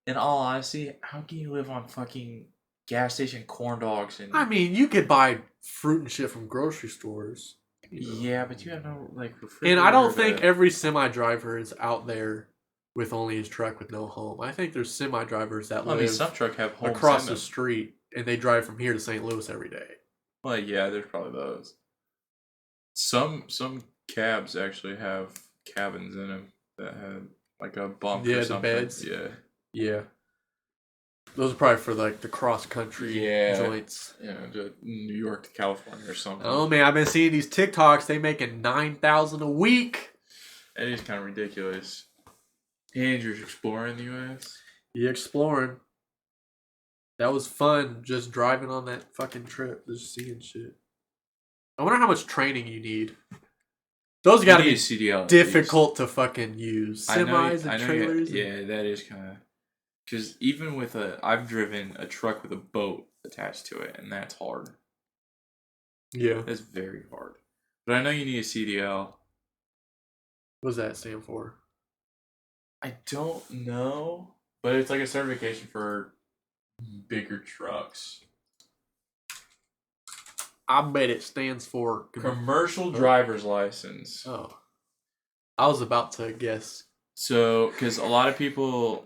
in all honesty, how can you live on fucking gas station corn dogs? And I mean, you could buy fruit and shit from grocery stores. Yeah, but you have no like refrigerator. And I don't think every semi driver is out there with only his truck with no home. I think there's semi drivers that live some truck have homes across the street and they drive from here to St. Louis every day. Well, yeah, there's probably those. Some cabs actually have cabins in them that have like a bunk or something. The beds. Yeah. Those are probably for like the cross country joints. Yeah, to New York to California or something. Oh man, I've been seeing these TikToks. They making $9,000 a week. That is kind of ridiculous. And you're exploring the U.S. Yeah, exploring. That was fun. Just driving on that fucking trip, just seeing shit. I wonder how much training you need. Those gotta be CDL difficult to fucking use. Semis and trailers. Yeah, that is kind of. Because even with I've driven a truck with a boat attached to it, and that's hard. Yeah. That's very hard. But I know you need a CDL. What does that stand for? I don't know. But it's like a certification for bigger trucks. I bet it stands for Commercial driver's license. Oh. I was about to guess. So, because a lot of people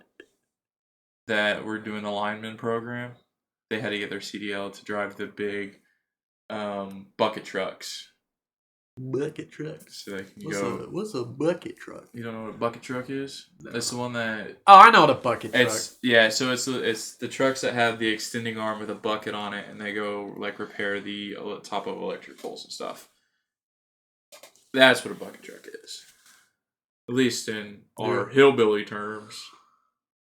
that were doing the lineman program, they had to get their CDL to drive the big bucket trucks. Bucket trucks. So they can go. What's a bucket truck? You don't know what a bucket truck is? No. That's the one that. Oh, I know what a bucket truck. So it's the trucks that have the extending arm with a bucket on it, and they go like repair the top of electric poles and stuff. That's what a bucket truck is, at least in our hillbilly terms.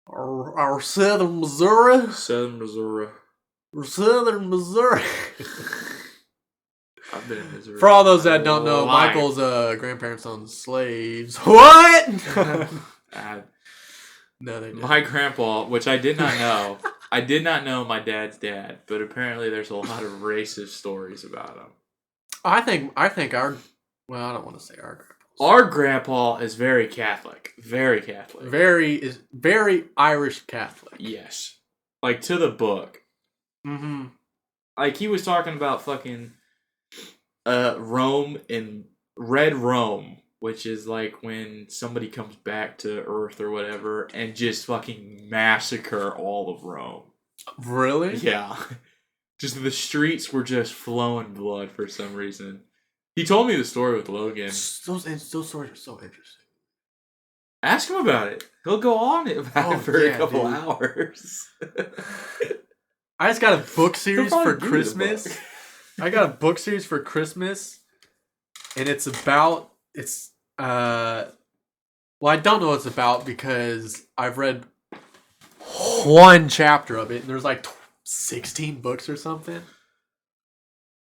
Our southern Missouri. Southern Missouri. Southern Missouri. I've been in Missouri. For all those that don't know, Michael's grandparents owned slaves. What? No, they didn't. My grandpa, which I did not know. I did not know my dad's dad, but apparently there's a lot of racist stories about him. I think our. Well, I don't want to say our grandpa. Our grandpa is very Catholic. Very Catholic. Very Irish Catholic. Yes. Like to the book. Mm-hmm. Like he was talking about fucking Rome and Red Rome, which is like when somebody comes back to Earth or whatever and just fucking massacre all of Rome. Really? Yeah. Just the streets were just flowing blood for some reason. He told me the story with Logan. Those stories are so interesting. Ask him about it. He'll go on about it for a couple hours. I just got a book series for Christmas. I got a book series for Christmas, and it's about well, I don't know what it's about because I've read one chapter of it, and there's like 16 books or something.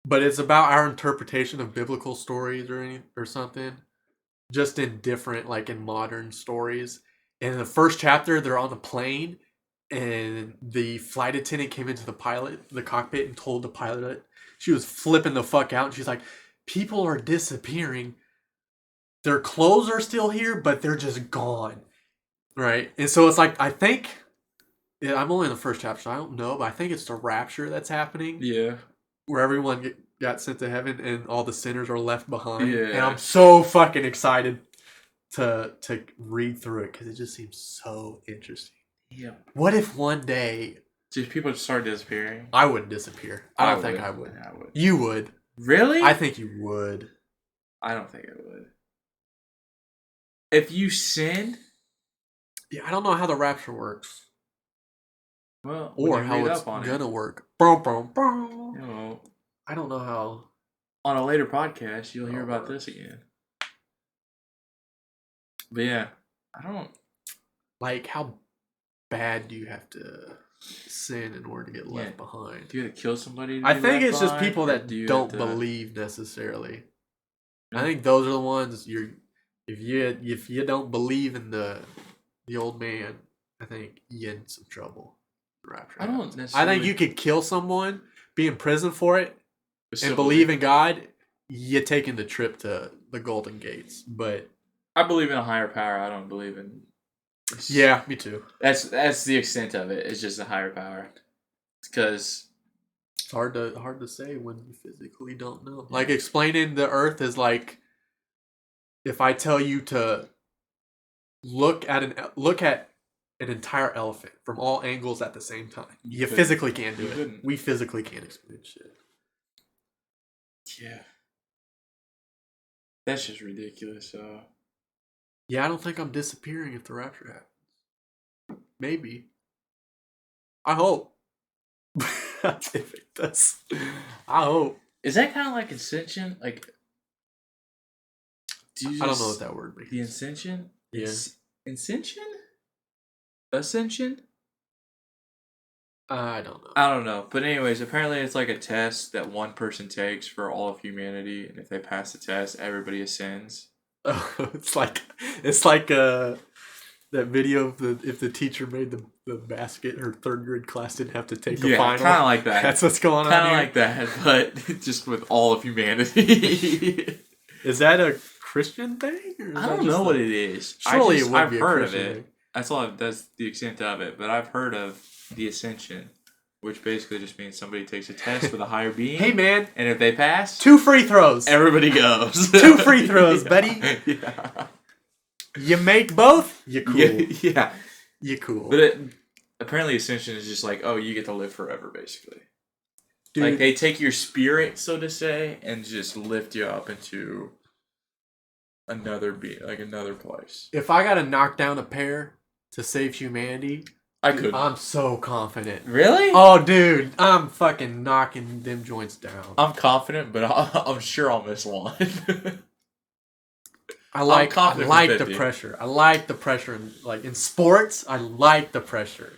But it's about our interpretation of biblical stories or something, just in different, like in modern stories. And in the first chapter, they're on the plane, and the flight attendant came into the cockpit, and told the pilot she was flipping the fuck out. And she's like, "People are disappearing. Their clothes are still here, but they're just gone." Right? And so it's like, I think, I'm only in the first chapter, so I don't know, but I think it's the rapture that's happening. Yeah. Where everyone got sent to heaven and all the sinners are left behind. Yeah. And I'm so fucking excited to read through it because it just seems so interesting. Yeah. What if one day... Just people just start disappearing? I wouldn't disappear. I don't think I would. I would. You would. Really? I think you would. I don't think I would. If you sin... Yeah, I don't know how the rapture works. Well, or how it's gonna work. Boom, boom, boom. You know, I don't know how. On a later podcast, you'll hear about this again. But yeah, I don't... Like, how bad do you have to sin in order to get left behind? Do you have to kill somebody? I think it's just people that don't believe necessarily. I think those are the ones if you don't believe in the old man, I think you're in some trouble. Rapture. I don't necessarily... I think you could kill someone, be in prison for it, and believe in God. You're taking the trip to the Golden Gates, but I believe in a higher power. I don't believe in... Yeah, me too. That's the extent of it. It's just a higher power. Because it's hard to say when you physically don't know. Like, explaining the Earth is like, if I tell you to look at an entire elephant from all angles at the same time, you physically can't do it. We physically can't explain shit. Yeah. That's just ridiculous. Yeah, I don't think I'm disappearing if the rapture happens. Maybe. I hope. If it does. I hope. Is that kind of like ascension? Like, I don't know what that word means. The ascension? Yeah. Ascension? Ascension? I don't know. I don't know. But anyways, apparently it's like a test that one person takes for all of humanity, and if they pass the test, everybody ascends. Oh, it's like that video of if the teacher made the basket, her third grade class didn't have to take a final. Kind of like that. That's what's going on. Kind of like that, but just with all of humanity. Is that a Christian thing? I don't know what it is. Surely I've heard of it. That's the extent of it. But I've heard of the ascension. which basically just means somebody takes a test with a higher beam. Hey, man. And if they pass, 2 free throws. everybody goes. 2 free throws, buddy. Yeah. You make both, you cool. Yeah. You cool. But apparently Ascension is just like, oh, you get to live forever, basically. Dude, Like, they take your spirit, so to say, and just lift you up into another place. if I gotta knock down a pair to save humanity, I could. I'm so confident. Really? Oh, dude, I'm fucking knocking them joints down. I'm confident, but I'm sure I'll miss one. I like confident the 50. pressure. I like the pressure. In sports, I like the pressure.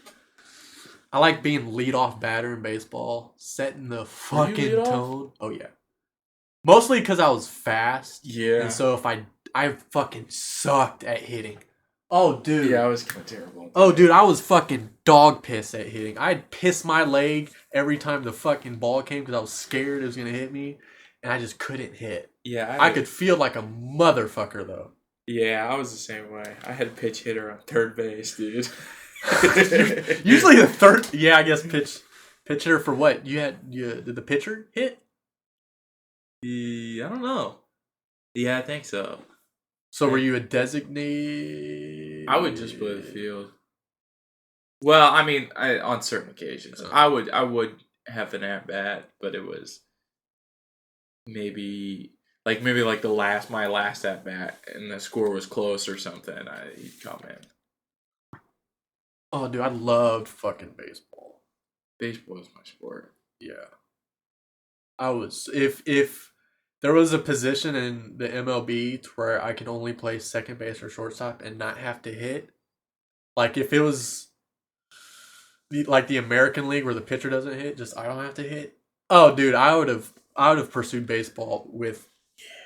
I like being leadoff batter in baseball, setting the fucking tone. Oh yeah, mostly because I was fast. Yeah. And so if I fucking sucked at hitting. Oh dude. Yeah, I was kind of terrible. Oh dude, I was fucking dog piss at hitting. I'd piss my leg every time the fucking ball came because I was scared it was gonna hit me, and I just couldn't hit. Yeah. I could feel like a motherfucker though. Yeah, I was the same way. I had a pitch hitter on third base, dude. Usually the third, yeah, I guess pitch hitter for what? Did the pitcher hit? I don't know. Yeah, I think so. So were you a designated? I would just play the field. Well, I mean, on certain occasions, I would have an at bat, but it was maybe like my last at bat, and the score was close or something. He'd come in. Oh, dude, I loved fucking baseball. Baseball is my sport. Yeah. I was if there was a position in the MLB to where I could only play second base or shortstop and not have to hit, like if it was like the American League where the pitcher doesn't hit, just I don't have to hit. Oh, dude, I would have pursued baseball with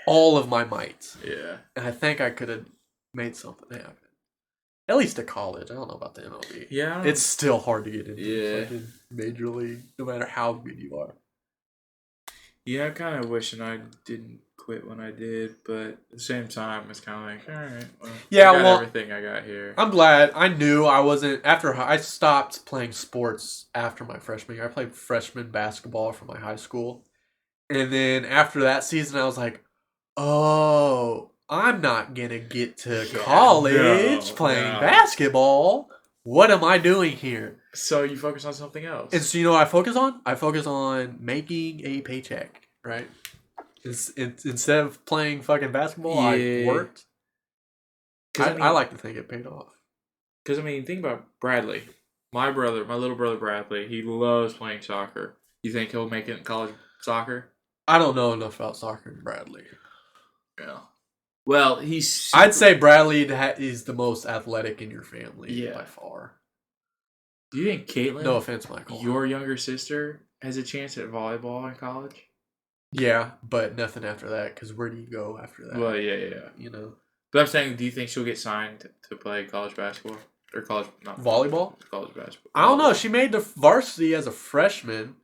all of my might. Yeah. And I think I could have made something happen. At least at college. I don't know about the MLB. Yeah. It's still hard to get into Yeah. major league, no matter how good you are. Yeah, I'm kind of wishing I didn't quit when I did, but at the same time, it's kind of like, all right, well, Yeah, I got well, everything I got here. I'm glad. I knew I wasn't after I stopped playing sports after my freshman year. I played freshman basketball for my high school, and then after that season, I was like, oh, I'm not gonna get to college playing basketball. What am I doing here? So you focus on something else. And so you know what I focus on? I focus on making a paycheck, right? Instead of playing fucking basketball, I worked. I like to think it paid off. Because, I mean, think about Bradley. My little brother Bradley, he loves playing soccer. You think he'll make it in college soccer? I don't know enough about soccer and Bradley. Yeah. Well, I'd say Bradley is the most athletic in your family by far. Do you think Caitlin, no offense, Michael, your younger sister, has a chance at volleyball in college? Yeah, but nothing after that, because where do you go after that? Well, yeah. You know. But I'm saying, do you think she'll get signed to play college basketball? Or volleyball? College basketball. I don't know. She made the varsity as a freshman,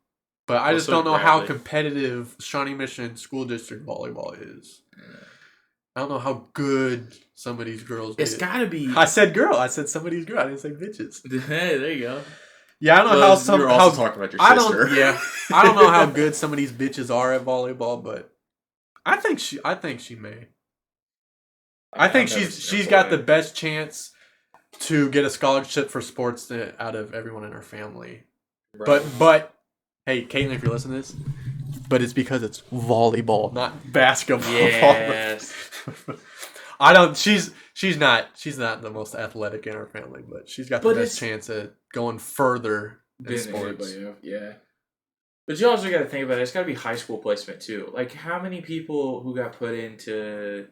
but I just don't know how competitive Shawnee Mission School District volleyball is. Yeah. I don't know how good some of these girls It's gotta be. I said girl. I said some of these girls. I didn't say bitches. Hey, there you go. Yeah, I don't know how some. You're also talking about your sister. I don't know how good some of these bitches are at volleyball, but I think she may. I think she's got the best chance to get a scholarship for sports out of everyone in her family. Right. But hey, Caitlin, if you're listening to this, but it's because it's volleyball, not basketball. Yes. I don't. She's not the most athletic in her family, but she's got the best chance at going further in sports. Yeah. But you also got to think about it. It's got to be high school placement too. Like, how many people who got put into,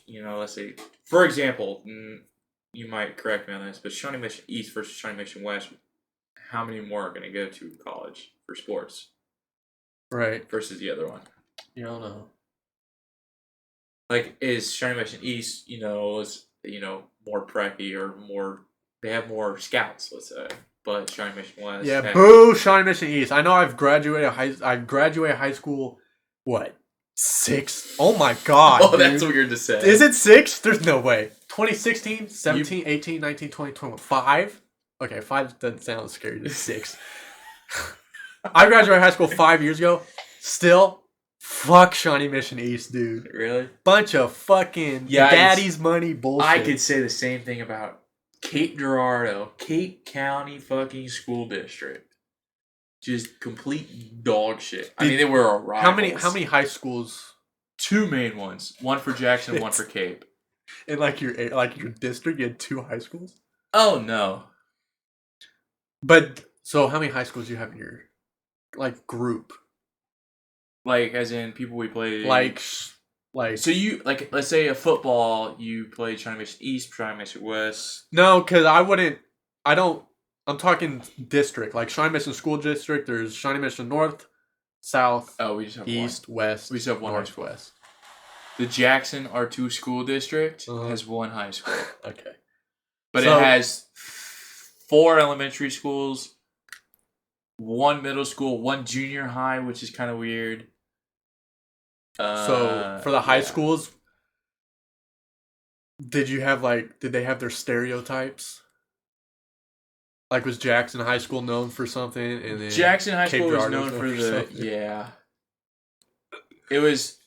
let's say, for example, you might correct me on this, but Shawnee Mission East versus Shawnee Mission West, how many more are going to go to college for sports? Right. Versus the other one. You don't know. Like, is Shawnee Mission East, more preppy or more, they have more scouts, let's say. But Shawnee Mission West. Yeah, boo Shawnee Mission East. I know I've graduated high school, what? 6? Oh my god. Oh, that's weird to say. Is it 6? There's no way. 2016, 17, 18, 19, 20, 21. 5? Okay, 5 doesn't sound scary. It's 6. I graduated high school 5 years ago. Still, fuck Shawnee Mission East, dude. Really? Bunch of fucking daddy's money bullshit. I could say the same thing about Cape Girardeau, Cape County fucking school district. Just complete dog shit. I mean, they were our rivals. How many high schools? 2 main ones. One for Jackson, one for Cape. In your district, you had 2 high schools? Oh no. But so how many high schools do you have in your group? Like as in people we played. So you let's say a football, you played Shawnee Mission East, Shawnee Mission West. No, because I'm talking district. Like Shawnee Mission School District, there's Shawnee Mission North, South, we just have East, one. West. We just have one North, high school. West. The Jackson R2 school district has 1 high school. Okay. But it has 4 elementary schools, 1 middle school, 1 junior high, which is kind of weird. So for the high schools, did they have their stereotypes? Like, was Jackson High School known for something? And then Jackson High Cape School was Girardeau known for something? It was,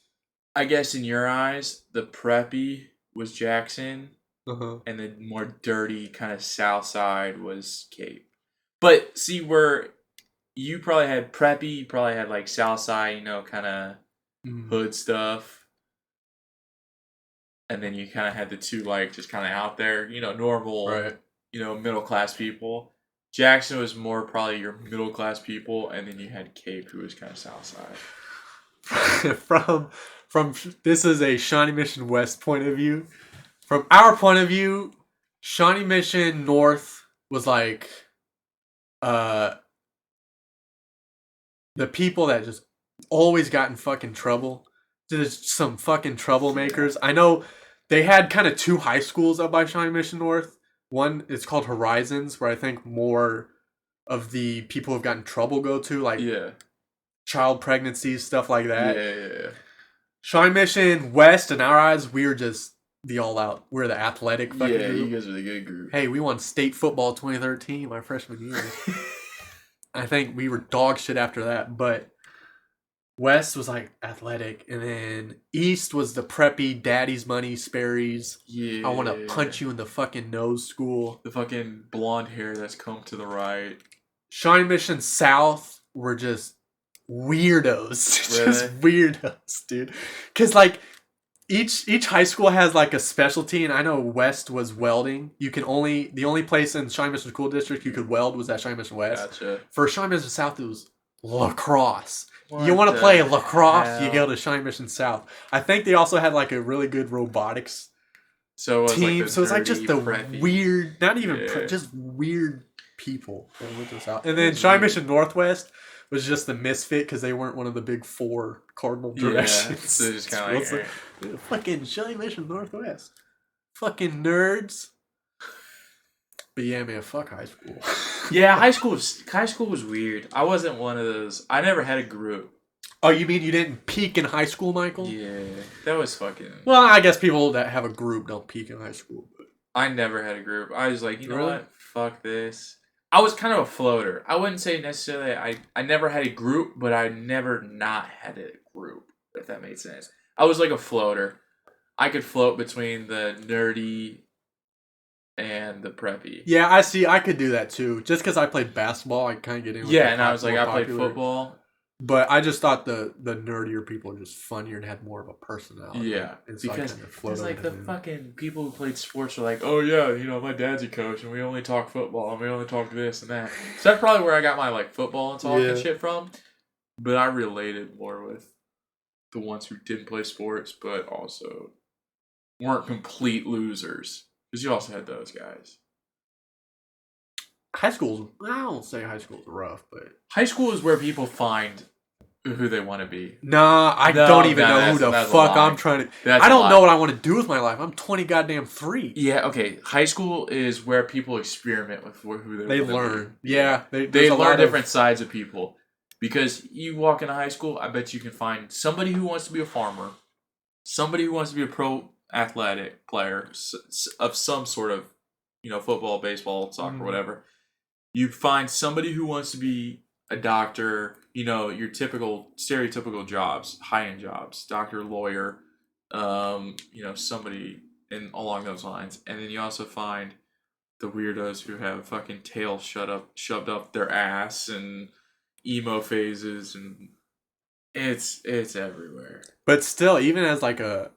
I guess in your eyes, the preppy was Jackson, and the more dirty kind of south side was Cape. But see, where you probably had preppy, you probably had like south side, kind of hood stuff. And then you kind of had the 2 just kind of out there, normal, right. Middle class people. Jackson was more probably your middle class people, and then you had Cape, who was kind of south side. From this is a Shawnee Mission West point of view. From our point of view, Shawnee Mission North was like the people that just always got in fucking trouble. There's some fucking troublemakers. I know they had kind of 2 high schools up by Shawnee Mission North. One, it's called Horizons, where I think more of the people who've gotten in trouble go to, child pregnancies, stuff like that. Yeah. Shawnee Mission West, in our eyes, we were just the all-out. We're the athletic fucking group. You guys are the good group. Hey, we won state football 2013, my freshman year. I think we were dog shit after that, but West was athletic, and then East was the preppy, daddy's money, Sperry's. Yeah. I want to punch you in the fucking nose school. The fucking blonde hair that's combed to the right. Shawnee Mission South were just weirdos. Really? Just weirdos, dude. Because, each high school has, a specialty, and I know West was welding. The only place in Shawnee Mission School District you could weld was at Shawnee Mission West. Gotcha. For Shawnee Mission South, it was lacrosse. You want to play lacrosse, you go to Shawnee Mission South. I think they also had a really good robotics team. So it's just the preppy. weird, not even just weird people that went to South. And then Shawnee Mission Northwest was just the misfit because they weren't one of the big 4 cardinal directions. Yeah, so just kind of fucking Shawnee Mission Northwest. Fucking nerds. But yeah, man, fuck high school. Yeah, high school was weird. I wasn't one of those. I never had a group. Oh, you mean you didn't peak in high school, Michael? Yeah, that was fucking... Well, I guess people that have a group don't peak in high school. But I never had a group. I was like, you know what? Fuck this. I was kind of a floater. I wouldn't say necessarily I never had a group, but I never not had a group, if that made sense. I was like a floater. I could float between the nerdy and the preppy. Yeah, I see. I could do that too. Just because I played basketball, I kind of get in. Yeah, and I was like, I played football. But I just thought the nerdier people were just funnier and had more of a personality. Yeah, and so because the in. fucking people who played sports are like, oh yeah, my dad's a coach and we only talk football and we only talk this and that. So that's probably where I got my football and talking shit from. But I related more with the ones who didn't play sports, but also weren't complete losers. Because you also had those guys. I don't say high school's rough, but... High school is where people find who they want to be. Nah, I don't even know who the fuck I'm trying to... I don't know what I want to do with my life. I'm 20 goddamn 3. Yeah, okay. High school is where people experiment with who they want to learn. Be. Yeah. They learn different sides of people. Because you walk into high school, I bet you can find somebody who wants to be a farmer, somebody who wants to be a pro athletic player of some sort of, football, baseball, soccer, whatever. You find somebody who wants to be a doctor, your typical stereotypical jobs, high-end jobs, doctor, lawyer, somebody along those lines. And then you also find the weirdos who have fucking tails shoved up their ass and emo phases, and it's everywhere. But still, even as like a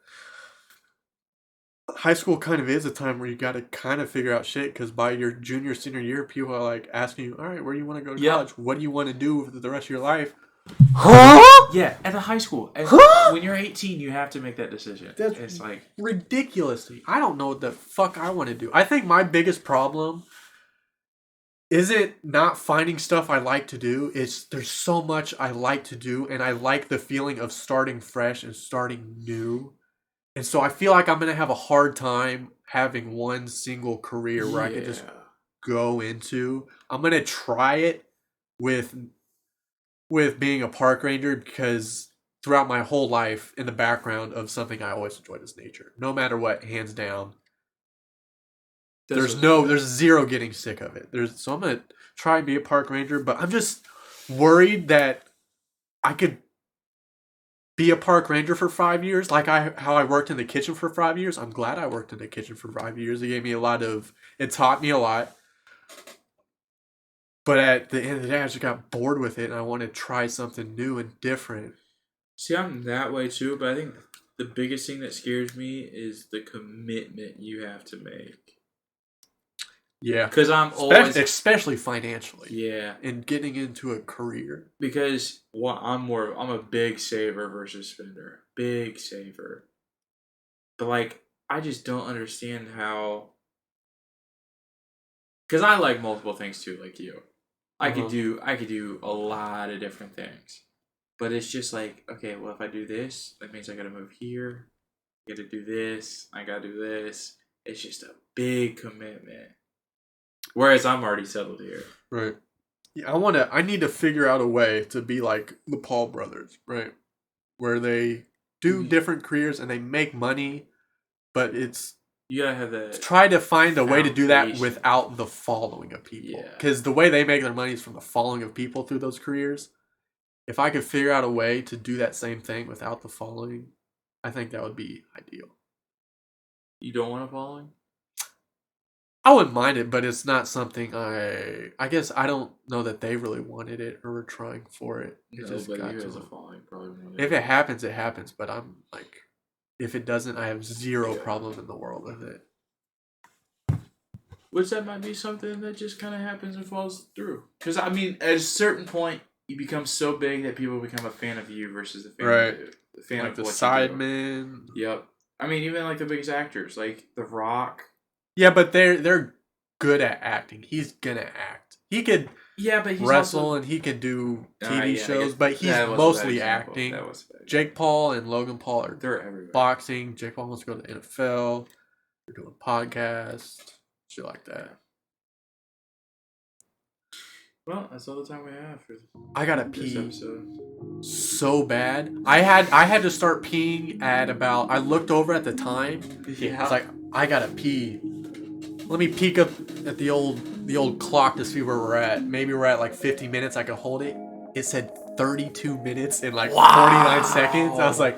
high school kind of is a time where you got to kind of figure out shit, because by your junior, senior year, people are like asking you, all right, where do you want to go to college? What do you want to do for the rest of your life? Huh? Yeah, at the high school. When you're 18, you have to make that decision. It's like ridiculous. I don't know what the fuck I want to do. I think my biggest problem isn't not finding stuff I like to do. It's there's so much I like to do, and I like the feeling of starting fresh and starting new. And so I feel like I'm going to have a hard time having one single career where I can just go into. I'm going to try it with being a park ranger, because throughout my whole life, in the background of something I always enjoyed is nature. No matter what, hands down. There's zero getting sick of it. So I'm going to try and be a park ranger, but I'm just worried that I could be a park ranger for 5 years, like how I worked in the kitchen for 5 years. I'm glad I worked in the kitchen for 5 years. It taught me a lot. But at the end of the day, I just got bored with it, and I want to try something new and different. See, I'm that way too, but I think the biggest thing that scares me is the commitment you have to make. Yeah. Because I'm always... Especially financially. Yeah. And getting into a career. Because I'm a big saver versus spender. Big saver. But, I just don't understand how... Because I like multiple things too, like you. I could do a lot of different things. But it's just okay, well, if I do this, that means I gotta move here. I gotta do this. I gotta do this. It's just a big commitment. Whereas I'm already settled here. Right. Yeah, I need to figure out a way to be like the Paul brothers, right? Where they do different careers and they make money, but you gotta have that. Try to find a way to do that without the following of people. Because the way they make their money is from the following of people through those careers. If I could figure out a way to do that same thing without the following, I think that would be ideal. You don't want a following? I wouldn't mind it, but it's not something I guess I don't know that they really wanted it or were trying for it. It just got to them. If it happens, it happens. But I'm if it doesn't, I have zero problem in the world with it. Which that might be something that just kind of happens and falls through. Because, at a certain point, you become so big that people become a fan of you versus a fan of you. The fan of the what sidemen. Yep. Even the biggest actors, like The Rock. Yeah, but they're good at acting. He's gonna act. He could but he's wrestle and he could do TV shows, but he's mostly acting. Jake Paul and Logan Paul they're everywhere. Boxing. Jake Paul wants to go to the NFL. They're doing podcasts, shit like that. Well, that's all the time we have for I gotta pee this episode. So bad. I had to start peeing at about. I looked over at the time. Yeah. I was like, I gotta pee. Let me peek up at the old clock to see where we're at. Maybe we're at 50 minutes. I can hold it. It said 32 minutes and 49 seconds. I was like,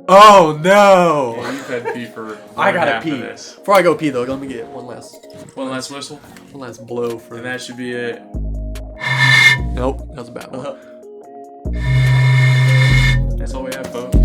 oh no! Yeah, you've had to pee for. I gotta pee. Before I go pee though, let me get one last whistle. One last blow for. And that should be it. Nope, that was a bad one. That's all we have, folks.